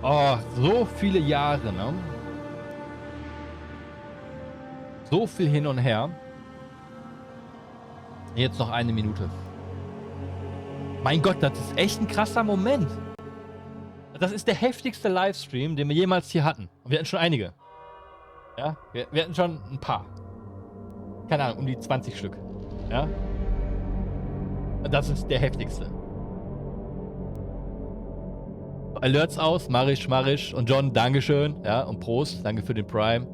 Oh, so viele Jahre, ne? So viel hin und her. Jetzt noch 1 Minute. Mein Gott, das ist echt ein krasser Moment. Das ist der heftigste Livestream, den wir jemals hier hatten. Und wir hatten schon einige. Ja, wir hatten schon ein paar. Keine Ahnung, um die 20 Stück. Ja. Das ist der heftigste. Alerts aus, Marisch und John, Dankeschön. Ja, und Prost, danke für den Prime.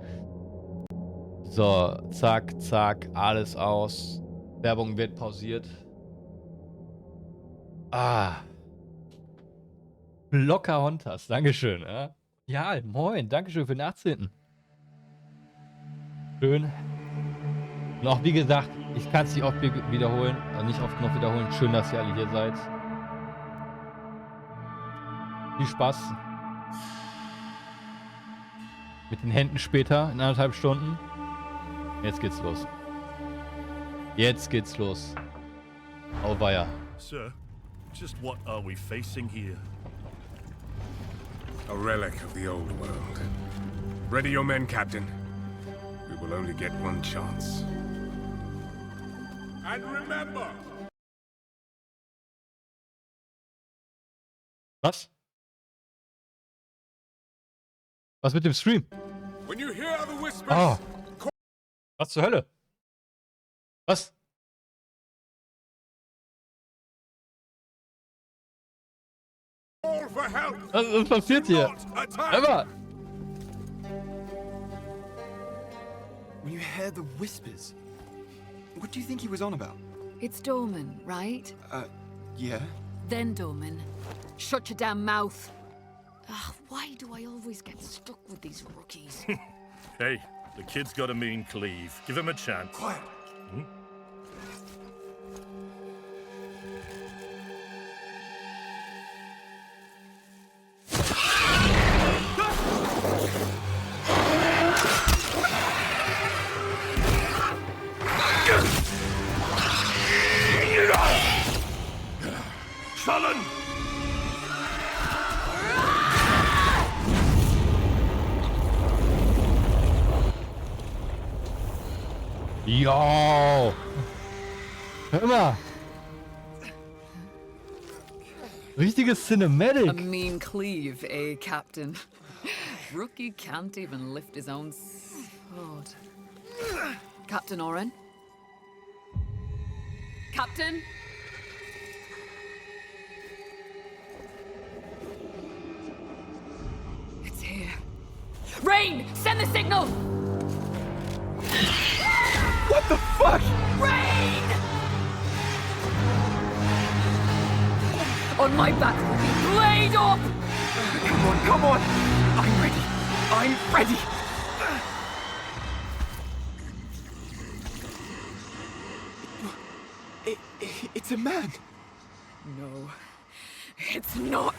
So, zack, zack, alles aus. Werbung wird pausiert. Ah. Locker Hontas, Dankeschön. Ja, moin, Dankeschön für den 18. Schön. Und auch wie gesagt, ich kann es nicht oft wiederholen, nicht oft genug wiederholen. Schön, dass ihr alle hier seid. Viel Spaß. Mit den Händen später, in 1,5 Stunden. Jetzt geht's los. Jetzt geht's los. Auweia. Sir, just what are we facing here? A relic of the old world. Ready your men, Captain. We will only get one chance. And remember! Was? Was mit dem Stream? When you hear the whispers, Oh. Was zur Hölle? Was? call for help! Was passiert hier? Not attack! Emma! When you hear the whispers, what do you think he was on about? It's Dorman, right? Yeah? Then Dorman. Shut your damn mouth. Ugh, why do I always get stuck with these rookies? Hey, the kid's got a mean cleave. Give him a chance. Quiet. Fallen! Jo! Hör mal! Richtiges A Cinematic! mean cleave, eh, Captain? Rookie can't even lift his own sword. Captain Oren? Captain? It's here. Rain! Send the signal! What the fuck? Rain! On my back, Rookie! Blade up! Come on, come on! I'm ready! I'm ready! It's a man! No, it's not.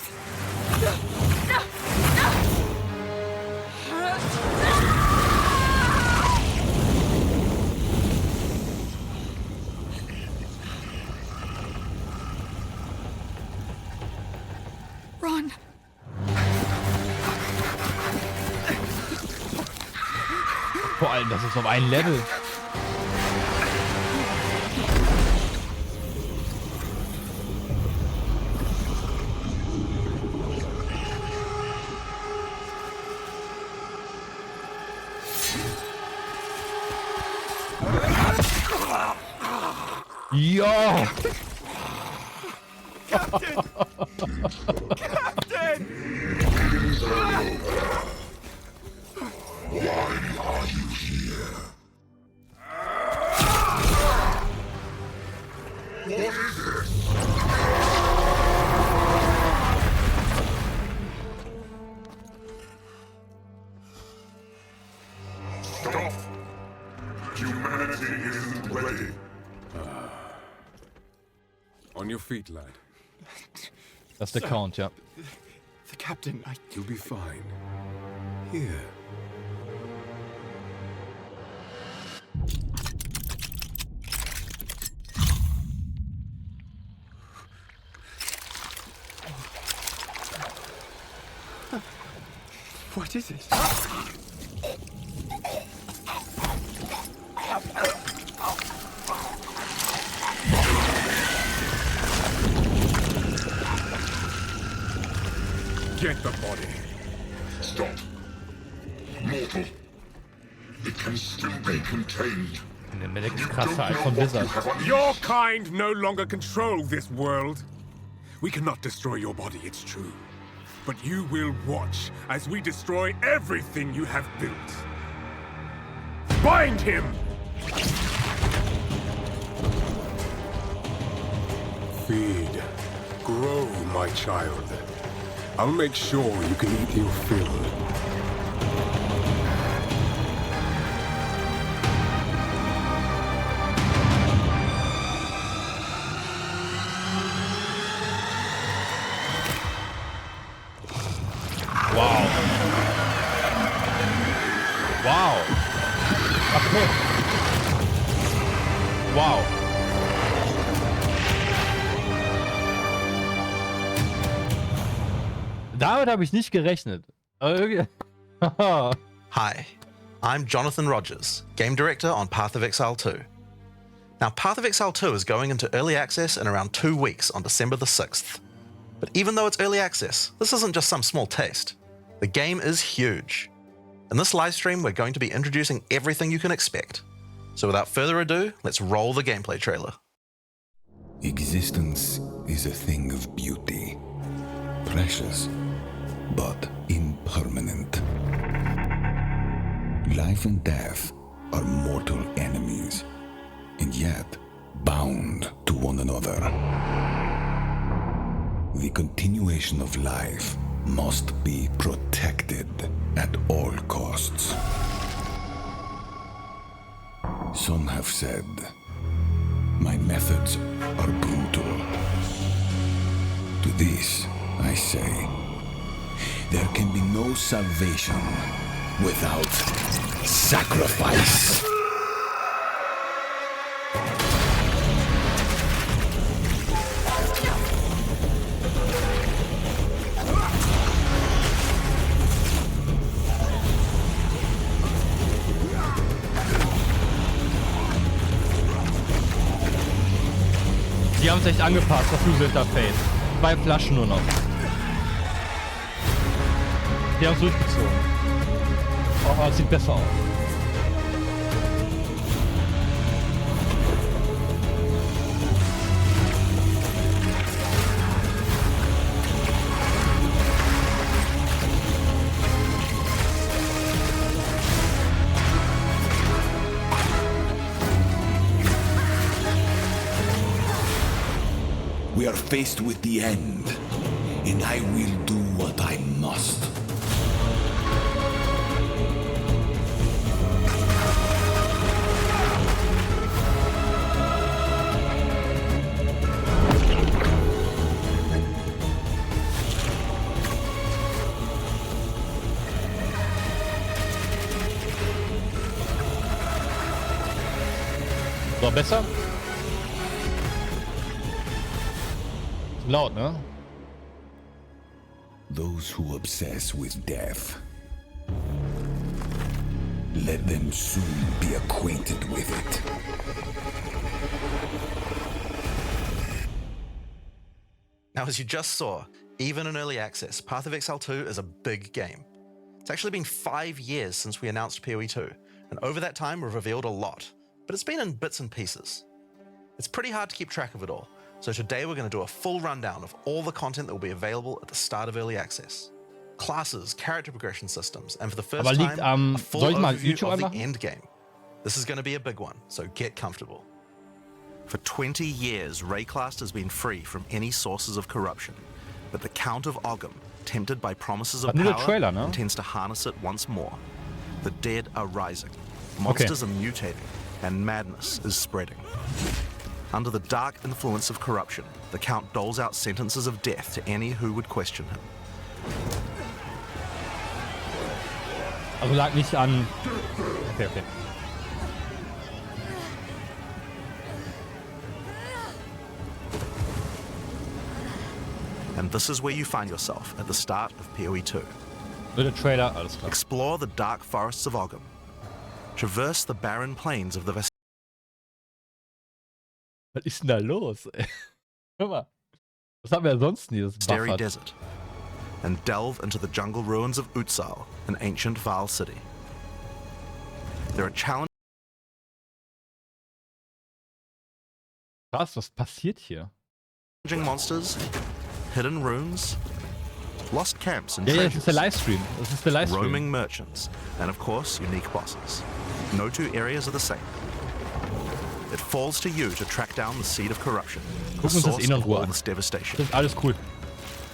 Run. Vor allem, das ist auf einem Level. Ja! Captain! Captain! Stop! Humanity isn't ready. On your feet, lad. Das ist der Count, ja. The captain, You'll be fine. Here. What is it? Get the body. Stop. Mortal. It can still be contained. Der Medic ist krasser als von Blizzard. Your kind no longer control this world. We cannot destroy your body, it's true. But you will watch as we destroy everything you have built. Bind him! Feed. Grow, my child. I'll make sure you can eat your fill. Wow. Wow. Okay. Wow. Damit habe ich nicht gerechnet. Hi, I'm Jonathan Rogers, Game Director on Path of Exile 2. Now, Path of Exile 2 is going into early access in around 2 weeks on December the 6th. But even though it's early access, this isn't just some small taste. The game is huge. In this livestream, we're going to be introducing everything you can expect. So without further ado, let's roll the gameplay trailer. Existence is a thing of beauty, precious, but impermanent. Life and death are mortal enemies, and yet bound to one another. The continuation of life must be protected at all costs. Some have said, my methods are brutal. To this, I say, there can be no salvation without sacrifice. Die haben es echt angepasst, das User-Interface. 2 Flaschen nur noch. Die haben es durchgezogen. Oh, das sieht besser aus. We are faced with the end, and I will do what I must. So, besser? Laut, ne? Those who obsess with death, let them soon be acquainted with it. Now, as you just saw, even in early access, Path of Exile 2 is a big game. It's actually been 5 years since we announced PoE 2, and over that time we've revealed a lot, but it's been in bits and pieces. It's pretty hard to keep track of it all, so today we're going to do a full rundown of all the content that will be available at the start of early access. Classes, character progression systems, and for the first time, a full overview of the Endgame. This is going to be a big one, so get comfortable. For 20 years, Rayclast has been free from any sources of corruption, but the Count of Ogham, tempted by promises of power, intends to harness it once more. The dead are rising, monsters are mutating, and madness is spreading. Under the dark influence of corruption, the Count doles out sentences of death to any who would question him. Also lag nicht an... Okay. And this is where you find yourself at the start of PoE 2. Nur der Trailer, alles klar. Explore the dark forests of Ogham. Traverse the barren plains of the Was ist denn da los? Ey? Hör mal. Was haben wir denn sonst nie? Das Vasteri Buffert. Desert. And delve into the jungle ruins of Exile, an ancient Vaal city. There are challenging Krass, was passiert hier? monsters, hidden runes, lost camps and Ja, das ist der treasures, Livestream. Das ist der Livestream. roaming merchants, and of course, unique bosses. No two areas are the same. It falls to you to track down the seed of corruption, the Gucken uns das source in of Ruhe all an. this devastation. Das ist alles cool.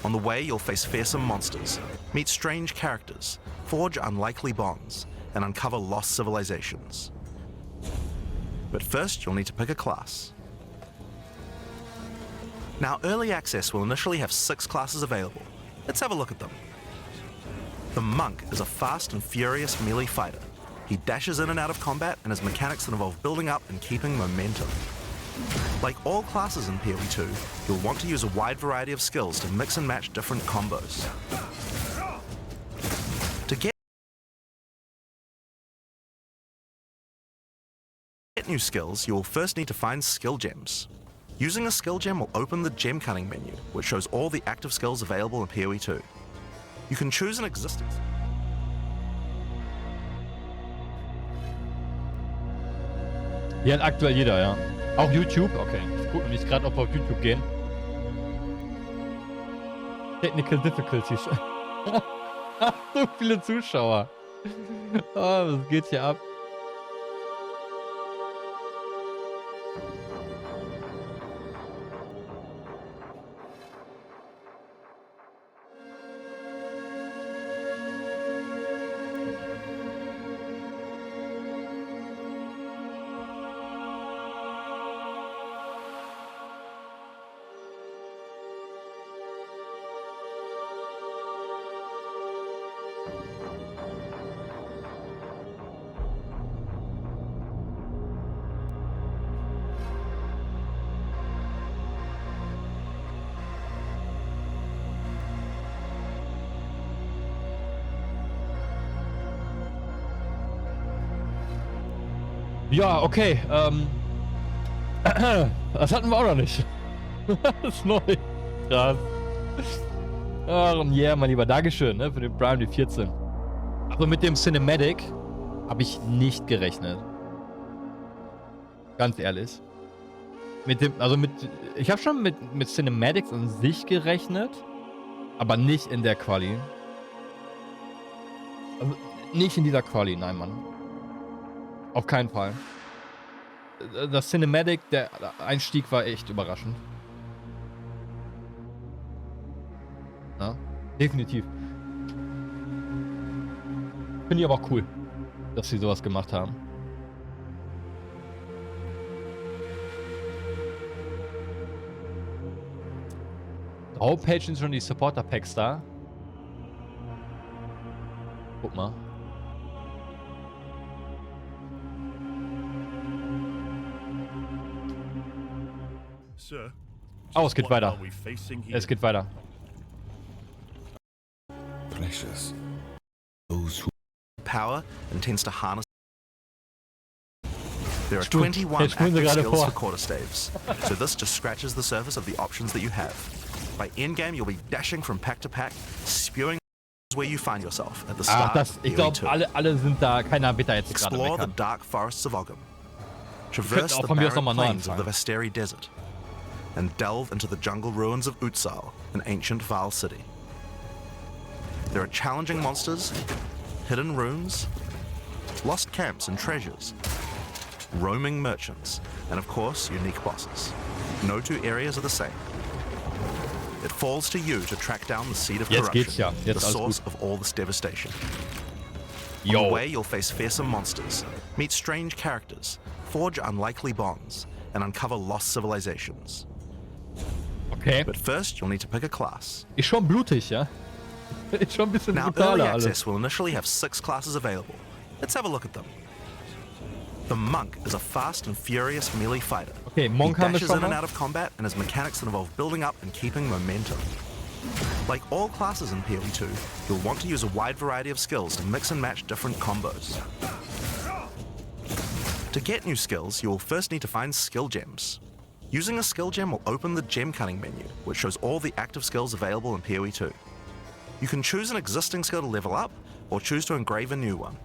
On the way, you'll face fearsome monsters, meet strange characters, forge unlikely bonds, and uncover lost civilizations. But first, you'll need to pick a class. Now, Early Access will initially have 6 classes available. Let's have a look at them. The Monk is a fast and furious melee fighter. He dashes in and out of combat, and his mechanics involve building up and keeping momentum. Like all classes in PoE 2, you'll want to use a wide variety of skills to mix and match different combos. To get new skills, you will first need to find skill gems. Using a skill gem will open the gem cutting menu, which shows all the active skills available in PoE 2. You can choose an existing Hier hat aktuell jeder, ja. Auch YouTube? Okay. Ich gucke nicht gerade, ob wir auf YouTube gehen. Technical Difficulties. So viele Zuschauer. Oh, was geht hier ab? Ja, okay. Das hatten wir auch noch nicht. Das ist neu. Krass. Ach, und yeah, mein Lieber. Dankeschön, ne, für den Prime, die 14. Also mit dem Cinematic habe ich nicht gerechnet. Ganz ehrlich. Mit dem, ich habe schon mit Cinematics an sich gerechnet, aber nicht in der Quali. Also nicht in dieser Quali, nein, Mann. Auf keinen Fall. Das Cinematic, der Einstieg war echt überraschend. Ja, definitiv. Finde ich aber auch cool, dass sie sowas gemacht haben. Homepage sind schon die Supporter-Packs da. Guck mal. Sir, Oh, es geht what weiter. are we facing here? Es geht weiter. Precious. Those who power and tends to harness. There are Spul- 21 jetzt spulen sie active gerade skills vor. for quarterstaves, so this just scratches the surface of the options that you have. By endgame, you'll be dashing from pack to pack, spewing where you find yourself at the Ach, start ich of glaube, PoE 2. alle sind da. Keiner wird da jetzt gerade Explore the meckern. dark forests of Ogham. könnten Traverse auch the von mir aus barren nochmal neu plains of the anfangen. Vasteri Desert, and delve into the jungle ruins of Exile, an ancient Vaal city. There are challenging monsters, hidden runes, lost camps and treasures, roaming merchants, and of course, unique bosses. No two areas are the same. It falls to you to track down the seed of Jetzt corruption, geht's ja. the Jetzt alles source gut. of all this devastation. On Yo. the way, you'll face fearsome monsters, meet strange characters, forge unlikely bonds, and uncover lost civilizations. Okay. But first, you'll need to pick a class. Ist schon blutig, ja? Ist schon ein bisschen Now, Early brutaler alles. Access will initially have 6 classes available. Let's have a look at them. The Monk is a fast and furious melee fighter. Okay, Monk he haben wir dashes schon in and mal. out of combat, and his mechanics involve building up and keeping momentum. Like all classes in PoE 2, you'll want to use a wide variety of skills to mix and match different combos. To get new skills, you will first need to find skill gems. Using a skill gem will open the gem cutting menu, which shows all the active skills available in PoE 2. You can choose an existing skill to level up, or choose to engrave a new one.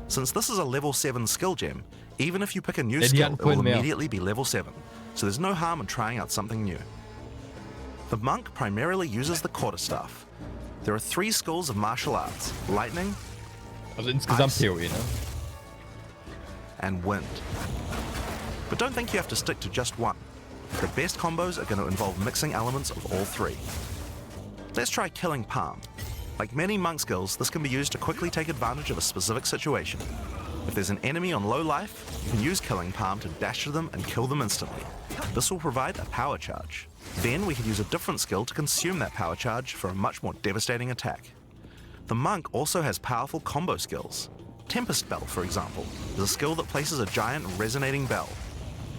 Since this is a level 7 skill gem, even if you pick a new skill, it will immediately be level 7, so there's no harm in trying out something new. The monk primarily uses the quarterstaff. There are 3 schools of martial arts: lightning, Also insgesamt Ice. PoE, ne? and wind. But don't think you have to stick to just one. The best combos are going to involve mixing elements of all 3. Let's try killing Palm. Like many monk skills, this can be used to quickly take advantage of a specific situation. If there's an enemy on low life, you can use killing Palm to dash to them and kill them instantly. This will provide a power charge. Then we could use a different skill to consume that power charge for a much more devastating attack. The monk also has powerful combo skills. Tempest Bell, for example, is a skill that places a giant resonating bell.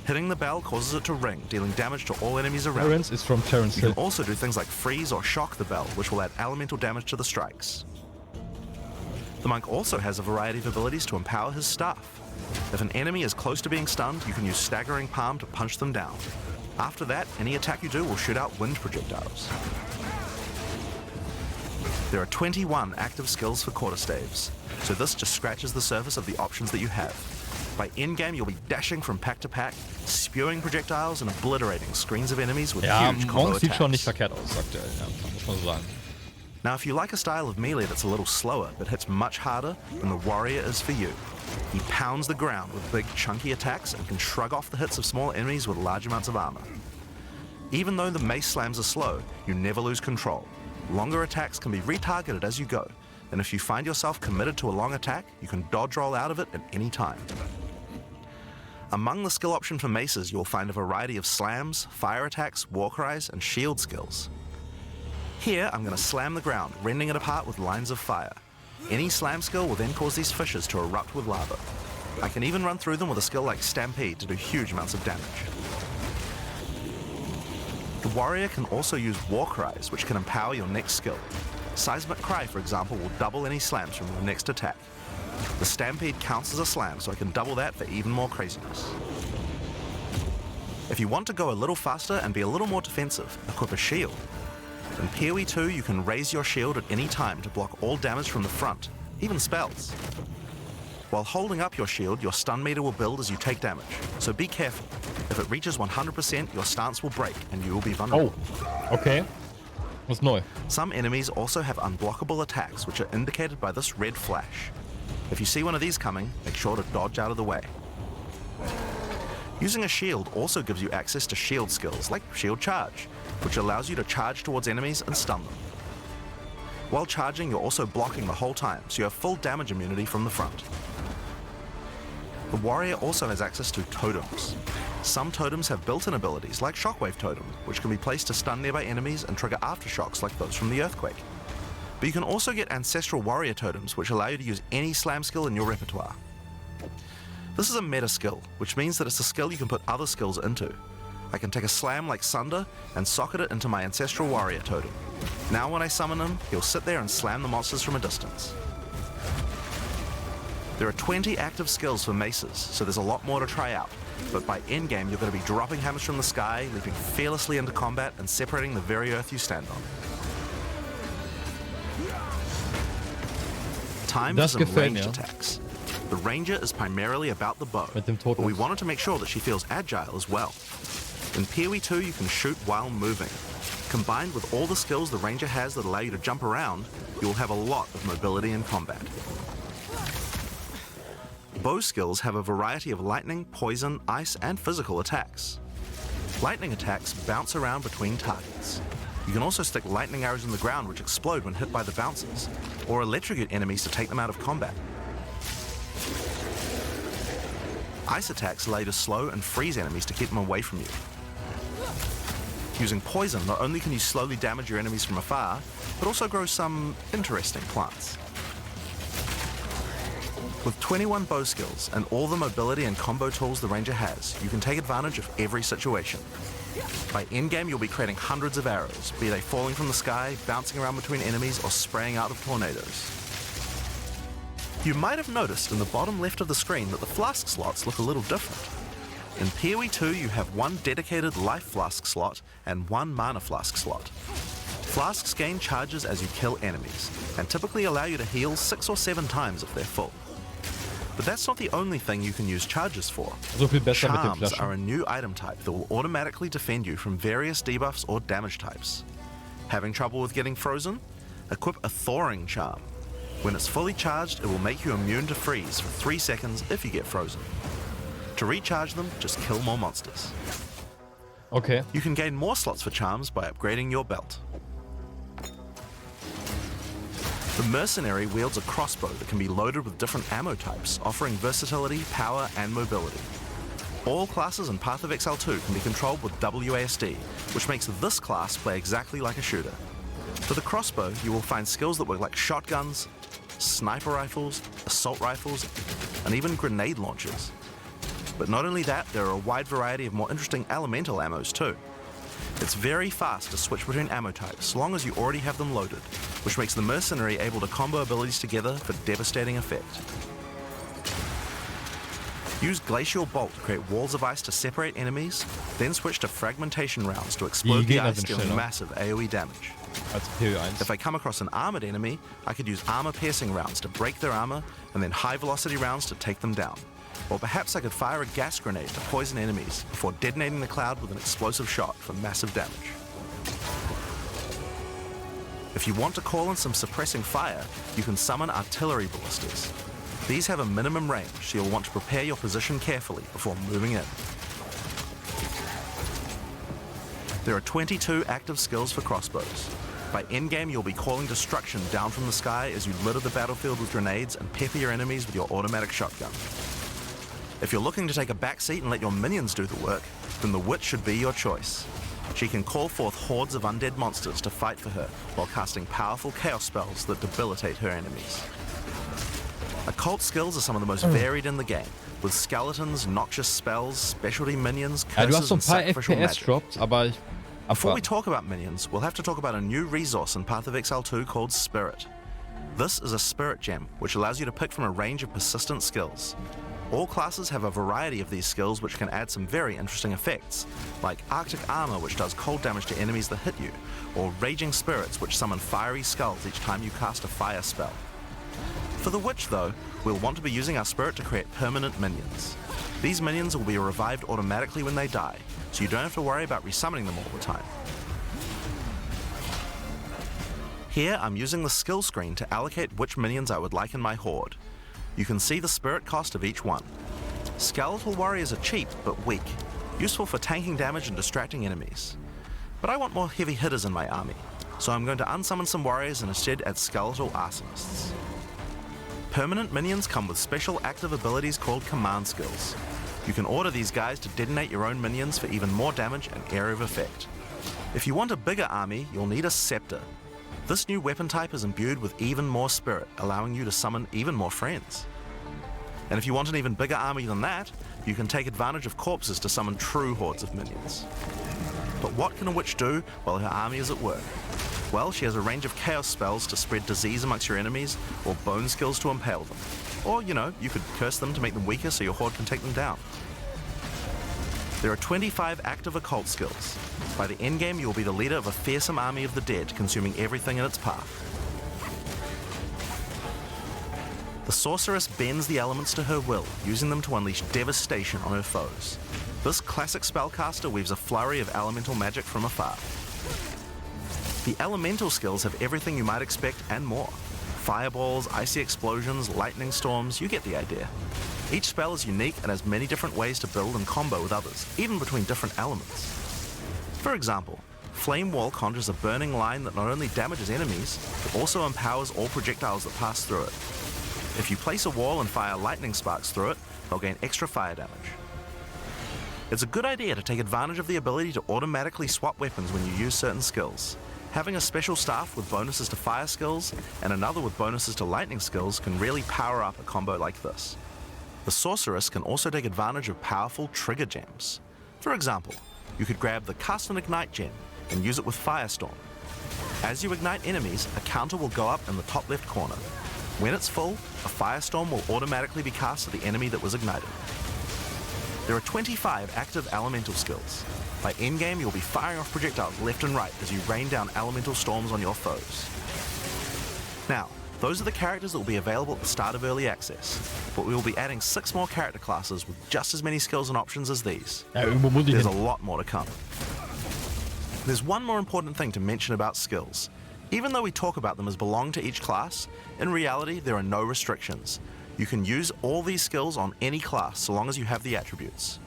Hitting the bell causes it to ring, dealing damage to all enemies around. Terrence is from Terrence You can Hill. also do things like freeze or shock the bell, which will add elemental damage to the strikes. The monk also has a variety of abilities to empower his staff. If an enemy is close to being stunned, you can use Staggering Palm to punch them down. After that, any attack you do will shoot out wind projectiles. There are 21 active skills for quarterstaves, so this just scratches the surface of the options that you have. By endgame, you'll be dashing from pack to pack, spewing projectiles and obliterating screens of enemies with Ja, huge combo Monk sieht schon nicht attacks. verkehrt aus aktuell, ja, muss man so sagen. Now, if you like a style of melee that's a little slower but hits much harder, then the warrior is for you. He pounds the ground with big, chunky attacks and can shrug off the hits of small enemies with large amounts of armor. Even though the mace slams are slow, you never lose control. Longer attacks can be retargeted as you go, and if you find yourself committed to a long attack, you can dodge roll out of it at any time. Among the skill option for maces, you'll find a variety of slams, fire attacks, war cries, and shield skills. Here, I'm going to slam the ground, rending it apart with lines of fire. Any slam skill will then cause these fissures to erupt with lava. I can even run through them with a skill like Stampede to do huge amounts of damage. The warrior can also use war cries, which can empower your next skill. Seismic Cry, for example, will double any slams from your next attack. The Stampede counts as a slam, so I can double that for even more craziness. If you want to go a little faster and be a little more defensive, equip a shield. In PoE 2, you can raise your shield at any time to block all damage from the front, even spells. While holding up your shield, your stun meter will build as you take damage, so be careful. If it reaches 100%, your stance will break and you will be vulnerable. Oh, okay. Was neu. Some enemies also have unblockable attacks, which are indicated by this red flash. If you see one of these coming, make sure to dodge out of the way. Using a shield also gives you access to shield skills, like Shield Charge, which allows you to charge towards enemies and stun them. While charging, you're also blocking the whole time, so you have full damage immunity from the front. The warrior also has access to totems. Some totems have built-in abilities, like Shockwave Totem, which can be placed to stun nearby enemies and trigger aftershocks like those from the earthquake. But you can also get Ancestral Warrior Totems, which allow you to use any slam skill in your repertoire. This is a meta skill, which means that it's a skill you can put other skills into. I can take a slam like Sunder and socket it into my Ancestral Warrior Totem. Now when I summon him, he'll sit there and slam the monsters from a distance. There are 20 active skills for maces, so there's a lot more to try out. But by endgame, you're going to be dropping hammers from the sky, leaping fearlessly into combat, and separating the very earth you stand on. Time for Das some gefällt ranged mir. attacks. The ranger is primarily about the bow, Mit dem but we Totems. wanted to make sure that she feels agile as well. In PoE 2, you can shoot while moving. Combined with all the skills the ranger has that allow you to jump around, you will have a lot of mobility in combat. Bow skills have a variety of lightning, poison, ice, and physical attacks. Lightning attacks bounce around between targets. You can also stick lightning arrows in the ground which explode when hit by the bouncers, or electrocute enemies to take them out of combat. Ice attacks allow you to slow and freeze enemies to keep them away from you. Using poison, not only can you slowly damage your enemies from afar, but also grow some interesting plants. With 21 bow skills and all the mobility and combo tools the ranger has, you can take advantage of every situation. By endgame, you'll be creating hundreds of arrows, be they falling from the sky, bouncing around between enemies, or spraying out of tornadoes. You might have noticed in the bottom left of the screen that the flask slots look a little different. In PoE 2, you have one dedicated life flask slot and one mana flask slot. Flasks gain charges as you kill enemies, and typically allow you to heal 6 or 7 times if they're full. But that's not the only thing you can use charges for. So viel besser mit den Charms Flaschen. are a new item type that will automatically defend you from various debuffs or damage types. Having trouble with getting frozen? Equip a thawing charm. When it's fully charged, it will make you immune to freeze for 3 seconds if you get frozen. To recharge them, just kill more monsters. Okay. You can gain more slots for charms by upgrading your belt. The Mercenary wields a crossbow that can be loaded with different ammo types, offering versatility, power, and mobility. All classes in Path of Exile 2 can be controlled with WASD, which makes this class play exactly like a shooter. For the crossbow, you will find skills that work like shotguns, sniper rifles, assault rifles, and even grenade launchers. But not only that, there are a wide variety of more interesting elemental ammos too. It's very fast to switch between ammo types, so long as you already have them loaded, which makes the Mercenary able to combo abilities together for devastating effect. Use Glacial Bolt to create walls of ice to separate enemies, then switch to Fragmentation rounds to explode the Gegner ice, sind dealing schneller massive AoE damage. als PoE 1. If I come across an armored enemy, I could use armor-piercing rounds to break their armor, and then high-velocity rounds to take them down. Or perhaps I could fire a gas grenade to poison enemies before detonating the cloud with an explosive shot for massive damage. If you want to call in some suppressing fire, you can summon artillery ballistas. These have a minimum range, so you'll want to prepare your position carefully before moving in. There are 22 active skills for crossbows. By endgame, you'll be calling destruction down from the sky as you litter the battlefield with grenades and pepper your enemies with your automatic shotgun. If you're looking to take a backseat and let your minions do the work, then the Witch should be your choice. She can call forth hordes of undead monsters to fight for her while casting powerful chaos spells that debilitate her enemies. Occult skills are some of the most varied in the game, with skeletons, noxious spells, specialty minions, Ja, du curses, hast so ein and paar sacrificial magic. FPS-Drops, aber Before we talk about minions, we'll have to talk about a new resource in Path of Exile 2 called Spirit. This is a spirit gem, which allows you to pick from a range of persistent skills. All classes have a variety of these skills which can add some very interesting effects, like Arctic Armor, which does cold damage to enemies that hit you, or Raging Spirits, which summon fiery skulls each time you cast a fire spell. For the Witch, though, we'll want to be using our Spirit to create permanent minions. These minions will be revived automatically when they die, so you don't have to worry about resummoning them all the time. Here, I'm using the skill screen to allocate which minions I would like in my horde. You can see the spirit cost of each one. Skeletal warriors are cheap but weak, useful for tanking damage and distracting enemies. But I want more heavy hitters in my army, so I'm going to unsummon some warriors and instead add skeletal arsonists. Permanent minions come with special active abilities called command skills. You can order these guys to detonate your own minions for even more damage and area of effect. If you want a bigger army, you'll need a scepter. This new weapon type is imbued with even more spirit, allowing you to summon even more friends. And if you want an even bigger army than that, you can take advantage of corpses to summon true hordes of minions. But what can a witch do while her army is at work? Well, she has a range of chaos spells to spread disease amongst your enemies, or bone skills to impale them. Or, you could curse them to make them weaker so your horde can take them down. There are 25 active occult skills. By the endgame, you will be the leader of a fearsome army of the dead, consuming everything in its path. The Sorceress bends the elements to her will, using them to unleash devastation on her foes. This classic spellcaster weaves a flurry of elemental magic from afar. The elemental skills have everything you might expect and more. Fireballs, icy explosions, lightning storms, you get the idea. Each spell is unique and has many different ways to build and combo with others, even between different elements. For example, Flame Wall conjures a burning line that not only damages enemies, but also empowers all projectiles that pass through it. If you place a wall and fire lightning sparks through it, they'll gain extra fire damage. It's a good idea to take advantage of the ability to automatically swap weapons when you use certain skills. Having a special staff with bonuses to fire skills and another with bonuses to lightning skills can really power up a combo like this. The Sorceress can also take advantage of powerful trigger gems. For example, you could grab the Cast and Ignite gem and use it with Firestorm. As you ignite enemies, a counter will go up in the top left corner. When it's full, a Firestorm will automatically be cast at the enemy that was ignited. There are 25 active elemental skills. By endgame, you'll be firing off projectiles left and right as you rain down elemental storms on your foes. Now, those are the characters that will be available at the start of early access, but we will be adding 6 more character classes with just as many skills and options as these. There's a lot more to come. There's one more important thing to mention about skills. Even though we talk about them as belong to each class, in reality there are no restrictions. You can use all these skills on any class so long as you have the attributes.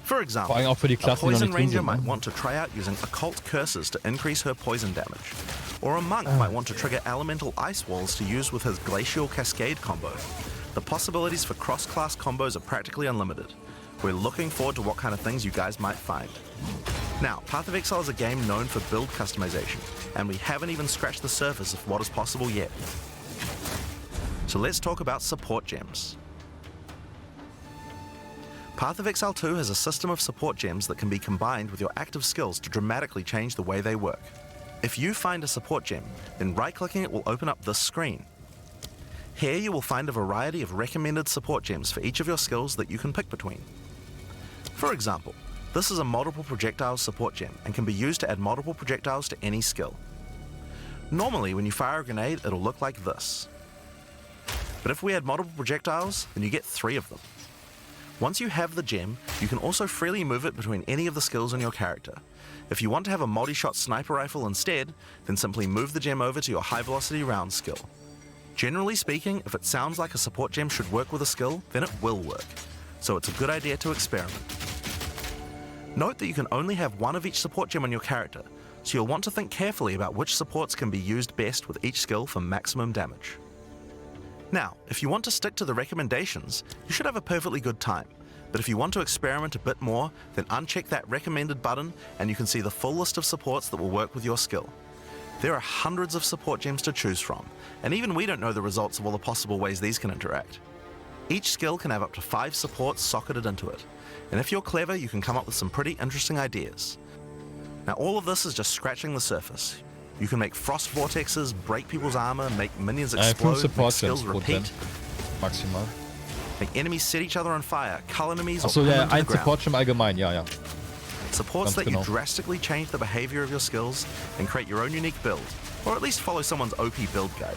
For example, a Poison Ranger might want to try out using Occult Curses to increase her poison damage, or a Monk might want to trigger Elemental Ice Walls to use with his Glacial Cascade combo. The possibilities for cross-class combos are practically unlimited. We're looking forward to what kind of things you guys might find. Now, Path of Exile is a game known for build customization, and we haven't even scratched the surface of what is possible yet. So let's talk about support gems. Path of Exile 2 has a system of support gems that can be combined with your active skills to dramatically change the way they work. If you find a support gem, then right-clicking it will open up this screen. Here you will find a variety of recommended support gems for each of your skills that you can pick between. For example, this is a multiple projectiles support gem and can be used to add multiple projectiles to any skill. Normally when you fire a grenade it'll look like this. But if we add multiple projectiles, then you get 3 of them. Once you have the gem, you can also freely move it between any of the skills on your character. If you want to have a multi-shot sniper rifle instead, then simply move the gem over to your high velocity round skill. Generally speaking, if it sounds like a support gem should work with a skill, then it will work. So it's a good idea to experiment. Note that you can only have one of each support gem on your character, so you'll want to think carefully about which supports can be used best with each skill for maximum damage. Now, if you want to stick to the recommendations, you should have a perfectly good time. But if you want to experiment a bit more, then uncheck that recommended button and you can see the full list of supports that will work with your skill. There are hundreds of support gems to choose from, and even we don't know the results of all the possible ways these can interact. Each skill can have up to 5 supports socketed into it, and if you're clever, you can come up with some pretty interesting ideas. Now, all of this is just scratching the surface. You can make frost vortexes, break people's armor, make minions explode, make skills repeat, maximal. make enemies set each other on fire, cull enemies, Achso, or ja, pin them ein to the Support ground. Gem allgemein, ja. Supports Ganz let genau. you drastically change the behavior of your skills and create your own unique build, or at least follow someone's OP build guide.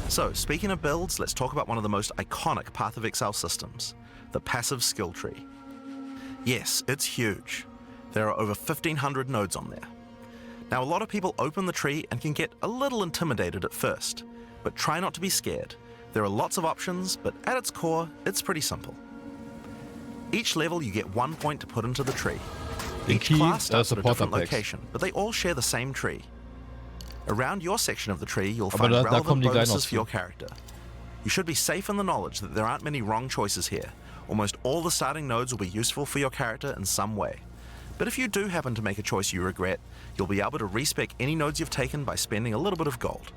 So, speaking of builds, let's talk about one of the most iconic Path of Exile systems, the passive skill tree. Yes, it's huge. There are over 1,500 nodes on there. Now, a lot of people open the tree and can get a little intimidated at first, but try not to be scared. There are lots of options, but at its core, it's pretty simple. Each level you get 1 point to put into the tree. Each class starts at a different location, but they all share the same tree. Around your section of the tree, you'll find relevant bonuses for your character. You should be safe in the knowledge that there aren't many wrong choices here. Almost all the starting nodes will be useful for your character in some way. But if you do happen to make a choice you regret, you'll be able to respec any nodes you've taken by spending a little bit of gold.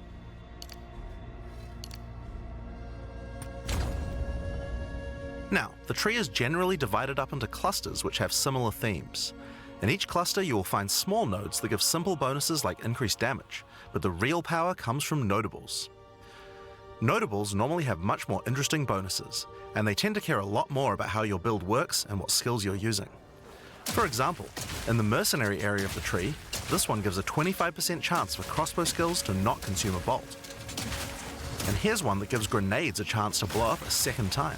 Now, the tree is generally divided up into clusters which have similar themes. In each cluster you will find small nodes that give simple bonuses like increased damage, but the real power comes from notables. Notables normally have much more interesting bonuses, and they tend to care a lot more about how your build works and what skills you're using. For example, in the Mercenary area of the tree, this one gives a 25% chance for crossbow skills to not consume a bolt. And here's one that gives grenades a chance to blow up a second time.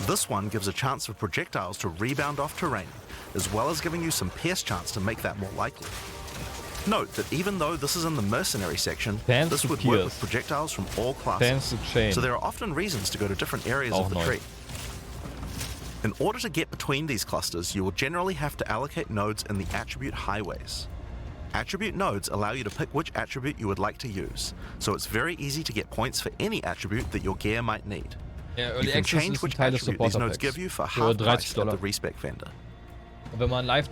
This one gives a chance for projectiles to rebound off terrain, as well as giving you some pierce chance to make that more likely. Note that even though this is in the Mercenary section, this would work with projectiles from all classes, so there are often reasons to go to different areas of the tree. In order to get between these clusters, you will generally have to allocate nodes in the attribute highways. Attribute nodes allow you to pick which attribute you would like to use, so it's very easy to get points for any attribute that your gear might need. You can change which attribute these nodes give you for half price at the respec vendor. In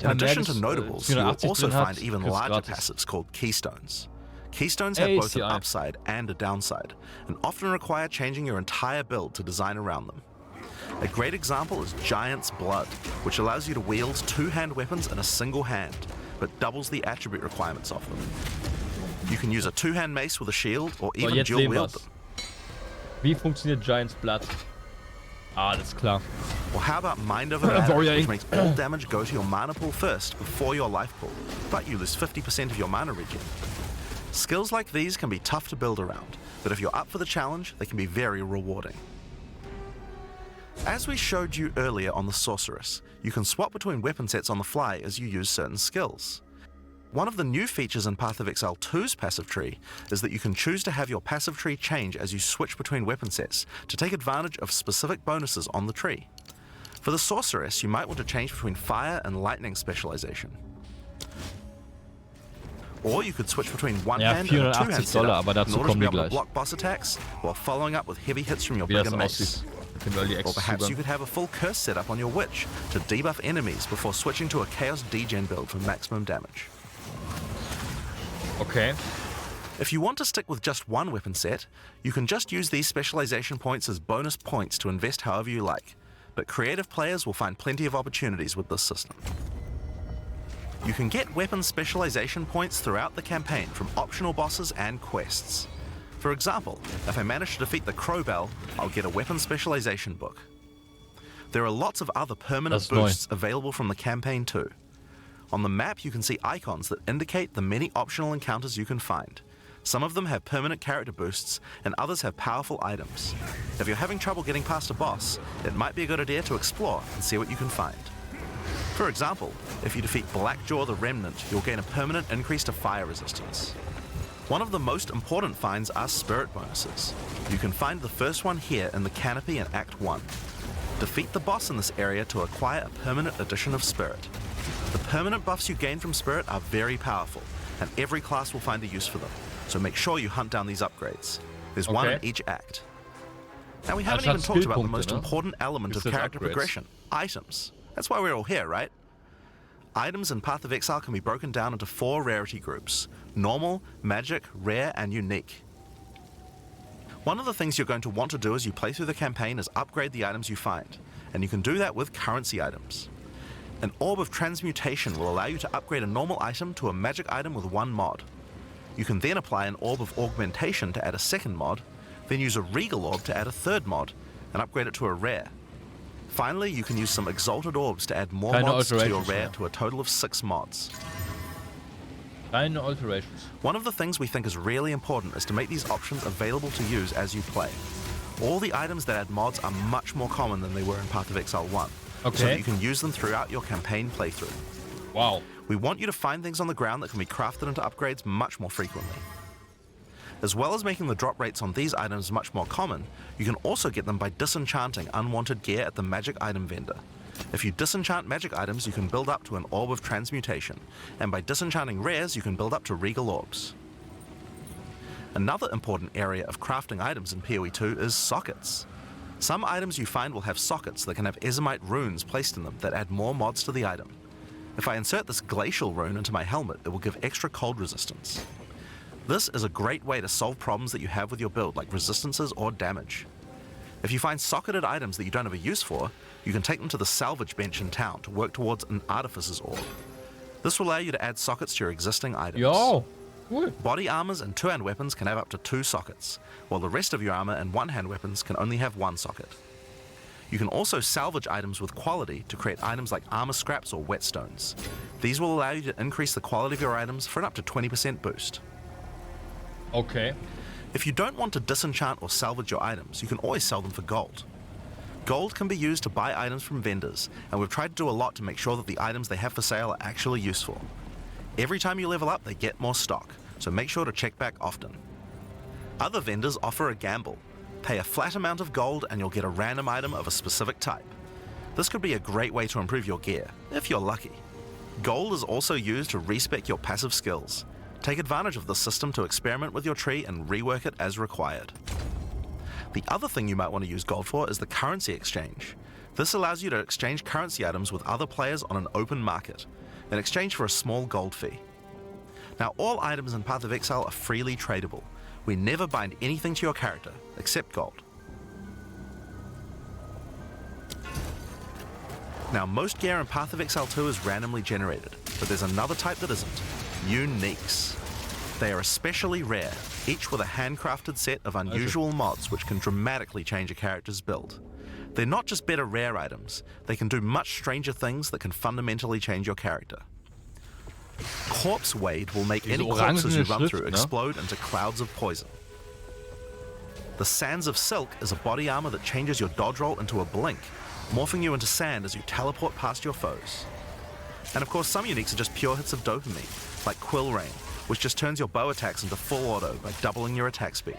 addition to notables, you will also find even larger passives called keystones. Keystones have both an upside and a downside, and often require changing your entire build to design around them. A great example is Giant's Blood, which allows you to wield two-hand weapons in a single hand, but doubles the attribute requirements of them. You can use a two-hand mace with a shield or So, even jetzt dual sehen wield wir's. them. Wie funktioniert Giants Blood? Alles klar. Or how about Mind Over Matter, Warrior which Ink. makes all damage go to your mana pool first before your life pool, but you lose 50% of your mana regen. Skills like these can be tough to build around, but if you're up for the challenge, they can be very rewarding. As we showed you earlier on the Sorceress, you can swap between weapon sets on the fly as you use certain skills. One of the new features in Path of Exile 2's passive tree is that you can choose to have your passive tree change as you switch between weapon sets to take advantage of specific bonuses on the tree. For the Sorceress, you might want to change between fire and lightning specialization. Or you could switch between one Ja, hand and a two-hand $480, setup aber in dazu order to kommen be wir able to gleich. block boss attacks while following up with heavy hits from your Wie das bigger mace. aussieht. Mit dem Early Or Access perhaps you Zugang. could have a full curse setup on your witch to debuff enemies before switching to a chaos degen build for maximum damage. Okay. If you want to stick with just one weapon set, you can just use these specialization points as bonus points to invest however you like, but creative players will find plenty of opportunities with this system. You can get weapon specialization points throughout the campaign from optional bosses and quests. For example, if I manage to defeat the Crowbell, I'll get a weapon specialization book. There are lots of other permanent That's neu. boosts available from the campaign too. On the map, you can see icons that indicate the many optional encounters you can find. Some of them have permanent character boosts, and others have powerful items. If you're having trouble getting past a boss, it might be a good idea to explore and see what you can find. For example, if you defeat Blackjaw the Remnant, you'll gain a permanent increase to fire resistance. One of the most important finds are spirit bonuses. You can find the first one here in the Canopy in Act 1. Defeat the boss in this area to acquire a permanent addition of spirit. The permanent buffs you gain from spirit are very powerful, and every class will find a use for them, so make sure you hunt down these upgrades. There's one in Okay. each act. Now we haven't Anstatt even talked about the Skillpunkte, most ne? important element of Gibt's jetzt character Upgrades. progression, items. That's why we're all here, right? Items in Path of Exile can be broken down into 4 rarity groups: normal, magic, rare, and unique. One of the things you're going to want to do as you play through the campaign is upgrade the items you find, and you can do that with currency items. An Orb of Transmutation will allow you to upgrade a normal item to a magic item with 1 mod. You can then apply an Orb of Augmentation to add a second mod, then use a Regal Orb to add a third mod, and upgrade it to a rare. Finally, you can use some Exalted Orbs to add more Keine mods to your alterations rare mehr. to a total of 6 mods. Keine alterations. One of the things we think is really important is to make these options available to use as you play. All the items that add mods are much more common than they were in Path of Exile 1, so Okay. that you can use them throughout your campaign playthrough. Wow. We want you to find things on the ground that can be crafted into upgrades much more frequently. As well as making the drop rates on these items much more common, you can also get them by disenchanting unwanted gear at the magic item vendor. If you disenchant magic items, you can build up to an Orb of Transmutation, and by disenchanting rares, you can build up to Regal Orbs. Another important area of crafting items in PoE 2 is sockets. Some items you find will have sockets that can have Ezomite runes placed in them that add more mods to the item. If I insert this glacial rune into my helmet, it will give extra cold resistance. This is a great way to solve problems that you have with your build, like resistances or damage. If you find socketed items that you don't have a use for, you can take them to the salvage bench in town to work towards an Artificer's Orb. This will allow you to add sockets to your existing items. Yo. Cool. Body armors and 2-hand weapons can have up to 2 sockets, while the rest of your armor and 1-hand weapons can only have 1 socket. You can also salvage items with quality to create items like armor scraps or whetstones. These will allow you to increase the quality of your items for an up to 20% boost. Okay. If you don't want to disenchant or salvage your items, you can always sell them for gold. Gold can be used to buy items from vendors, and we've tried to do a lot to make sure that the items they have for sale are actually useful. Every time you level up, they get more stock, so make sure to check back often. Other vendors offer a gamble. Pay a flat amount of gold and you'll get a random item of a specific type. This could be a great way to improve your gear, if you're lucky. Gold is also used to respec your passive skills. Take advantage of this system to experiment with your tree and rework it as required. The other thing you might want to use gold for is the currency exchange. This allows you to exchange currency items with other players on an open market, in exchange for a small gold fee. Now, all items in Path of Exile are freely tradable. We never bind anything to your character, except gold. Now, most gear in Path of Exile 2 is randomly generated, but there's another type that isn't: uniques. They are especially rare, each with a handcrafted set of unusual mods which can dramatically change a character's build. They're not just better rare items, they can do much stranger things that can fundamentally change your character. Corpse Wade will make any corpses you run through explode into clouds of poison. The Sands of Silk is a body armor that changes your dodge roll into a blink, morphing you into sand as you teleport past your foes. And of course, some uniques are just pure hits of dopamine, like Quill Rain, which just turns your bow attacks into full auto by doubling your attack speed.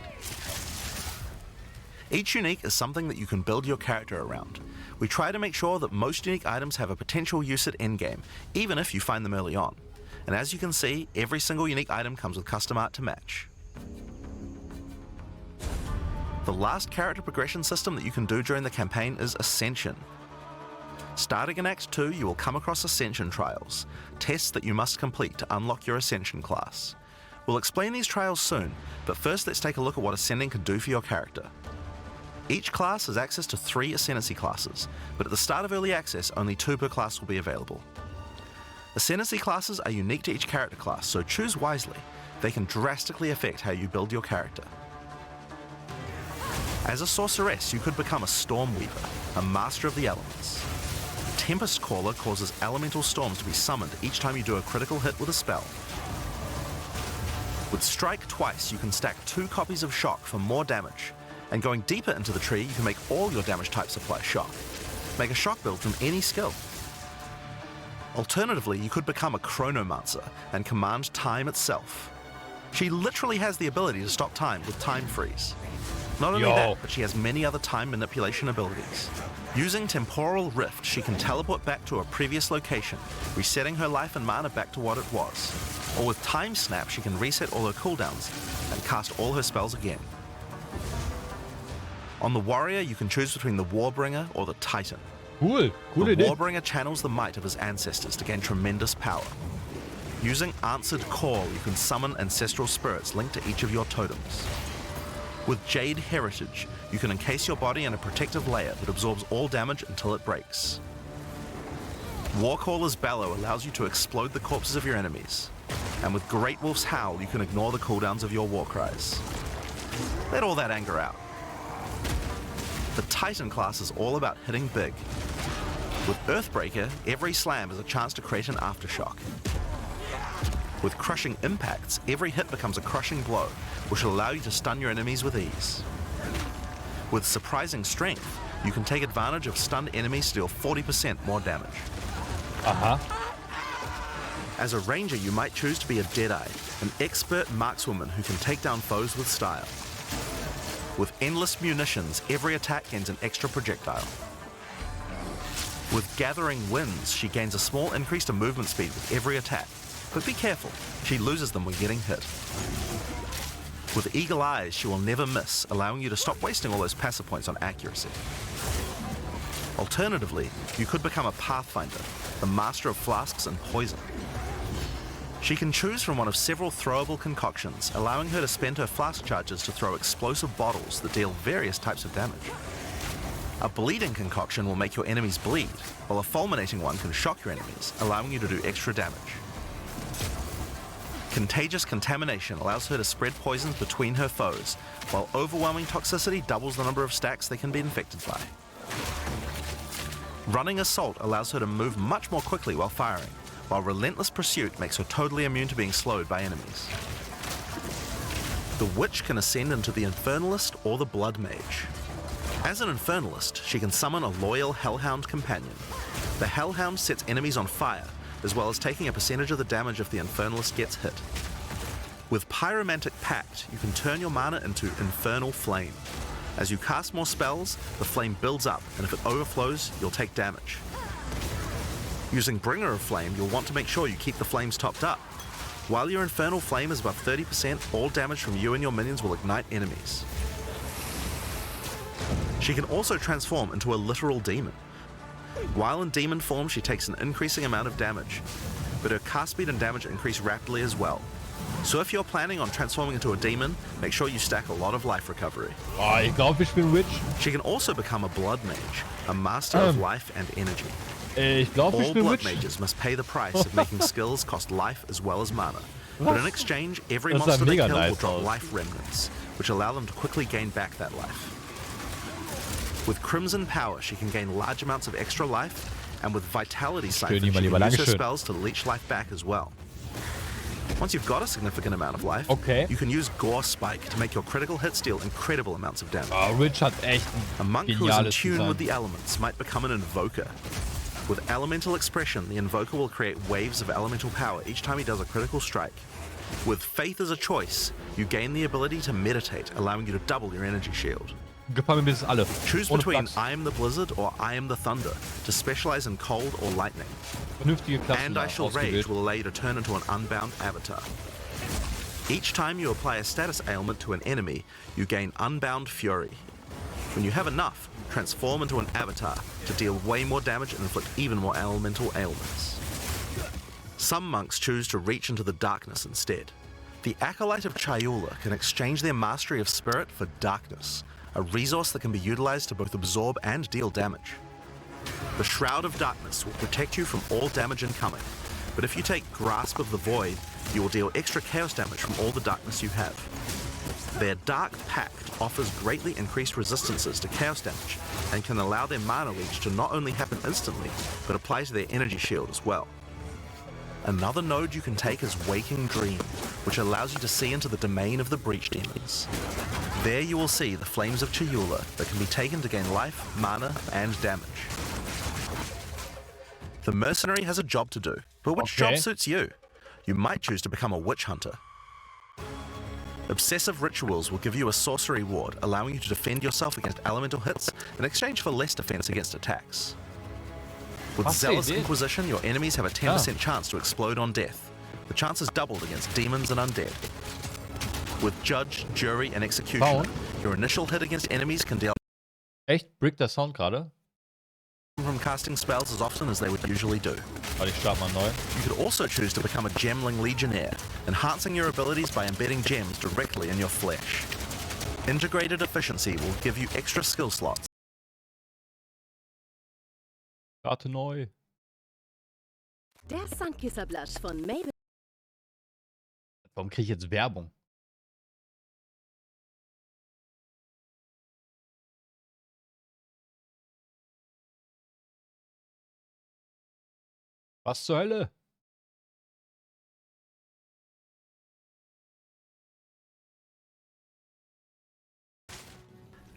Each unique is something that you can build your character around. We try to make sure that most unique items have a potential use at endgame, even if you find them early on. And as you can see, every single unique item comes with custom art to match. The last character progression system that you can do during the campaign is Ascension. Starting in Act 2, you will come across Ascension trials, tests that you must complete to unlock your Ascension class. We'll explain these trials soon, but first let's take a look at what Ascending can do for your character. Each class has access to 3 Ascendancy classes, but at the start of Early Access, only 2 per class will be available. Ascendancy classes are unique to each character class, so choose wisely. They can drastically affect how you build your character. As a Sorceress, you could become a Stormweaver, a master of the elements. Tempest Caller causes elemental storms to be summoned each time you do a critical hit with a spell. With Strike Twice, you can stack 2 copies of Shock for more damage, and going deeper into the tree, you can make all your damage types apply Shock. Make a Shock build from any skill. Alternatively, you could become a Chronomancer and command time itself. She literally has the ability to stop time with Time Freeze. Not only that, but she has many other time manipulation abilities. Using Temporal Rift, she can teleport back to a previous location, resetting her life and mana back to what it was. Or with Time Snap, she can reset all her cooldowns and cast all her spells again. On the Warrior, you can choose between the Warbringer or the Titan. Cool. Cool The idea. Warbringer channels the might of his ancestors to gain tremendous power. Using Answered Call, you can summon ancestral spirits linked to each of your totems. With Jade Heritage, you can encase your body in a protective layer that absorbs all damage until it breaks. Warcaller's Bellow allows you to explode the corpses of your enemies. And with Great Wolf's Howl, you can ignore the cooldowns of your war cries. Let all that anger out. The Titan class is all about hitting big. With Earthbreaker, every slam is a chance to create an aftershock. With Crushing Impacts, every hit becomes a crushing blow, which will allow you to stun your enemies with ease. With Surprising Strength, you can take advantage of stunned enemies to deal 40% more damage. As a ranger, you might choose to be a Deadeye, an expert markswoman who can take down foes with style. With Endless Munitions, every attack gains an extra projectile. With Gathering Winds, she gains a small increase to movement speed with every attack, but be careful, she loses them when getting hit. With Eagle Eyes, she will never miss, allowing you to stop wasting all those passive points on accuracy. Alternatively, you could become a Pathfinder, the master of flasks and poison. She can choose from one of several throwable concoctions, allowing her to spend her flask charges to throw explosive bottles that deal various types of damage. A bleeding concoction will make your enemies bleed, while a fulminating one can shock your enemies, allowing you to do extra damage. Contagious Contamination allows her to spread poisons between her foes, while Overwhelming Toxicity doubles the number of stacks they can be infected by. Running Assault allows her to move much more quickly while firing, while Relentless Pursuit makes her totally immune to being slowed by enemies. The Witch can ascend into the Infernalist or the Blood Mage. As an Infernalist, she can summon a loyal Hellhound companion. The Hellhound sets enemies on fire, as well as taking a percentage of the damage if the Infernalist gets hit. With Pyromantic Pact, you can turn your mana into Infernal Flame. As you cast more spells, the flame builds up, and if it overflows, you'll take damage. Using Bringer of Flame, you'll want to make sure you keep the flames topped up. While your Infernal Flame is above 30%, all damage from you and your minions will ignite enemies. She can also transform into a literal demon. While in demon form, she takes an increasing amount of damage, but her cast speed and damage increase rapidly as well. So if you're planning on transforming into a demon, make sure you stack a lot of life recovery. Ich glaube, ich bin rich. She can also become a Blood Mage, a master of life and energy. Ich glaube, ich All spiele blood Witch. mages must pay the price of making skills cost life as well as mana. But in exchange, every Das sah monster they mega kill will nice drop aus. life remnants, which allow them to quickly gain back that life. With Crimson Power, she can gain large amounts of extra life, and with Vitality Siphon, she lieber, can use her Dankeschön. spells to leech life back as well. Once you've got a significant amount of life, Okay. you can use Gore Spike to make your critical hits deal incredible amounts of damage. Oh, Rich hat echt A ein monk who is in geniales tune Design. with the elements might become an invoker. With elemental expression, the invoker will create waves of elemental power each time he does a critical strike. With faith as a choice, you gain the ability to meditate, allowing you to double your energy shield. Gefallen mir bis alle. Choose Ohne between Flachs. I am the blizzard or I am the thunder to specialize in cold or lightning. Vernünftige Klassen And I shall rage ausgewählt. will allow you to turn into an unbound avatar. Each time you apply a status ailment to an enemy, you gain Unbound Fury. When you have enough, transform into an avatar to deal way more damage and inflict even more elemental ailments. Some monks choose to reach into the darkness instead. The Acolyte of Chayula can exchange their mastery of spirit for darkness, a resource that can be utilized to both absorb and deal damage. The Shroud of Darkness will protect you from all damage incoming, but if you take Grasp of the Void, you will deal extra chaos damage from all the darkness you have. Their Dark Pact offers greatly increased resistances to chaos damage and can allow their mana leech to not only happen instantly, but apply to their energy shield as well. Another node you can take is Waking Dream, which allows you to see into the domain of the Breach Demons. There you will see the Flames of Chayula that can be taken to gain life, mana, and damage. The Mercenary has a job to do, but which Okay. job suits you? You might choose to become a Witch Hunter. Obsessive Rituals will give you a sorcery ward, allowing you to defend yourself against elemental hits in exchange for less defense against attacks. With Was Zealous idea. Inquisition, your enemies have a 10% chance to explode on death. The chance is doubled against demons and undead. With Judge, Jury, and Executioner, Bauen. your initial hit against enemies can deal Echt? Brick der Sound gerade? from casting spells as often as they would usually do. Warte, ich starte mal neu. You could also choose to become a Gemling Legionnaire, enhancing your abilities by embedding gems directly in your flesh. Integrated Efficiency will give you extra skill slots. Starte neu. Der Sandkisserblasch von Mabel. Warum kriege ich jetzt Werbung? Was zur Hölle?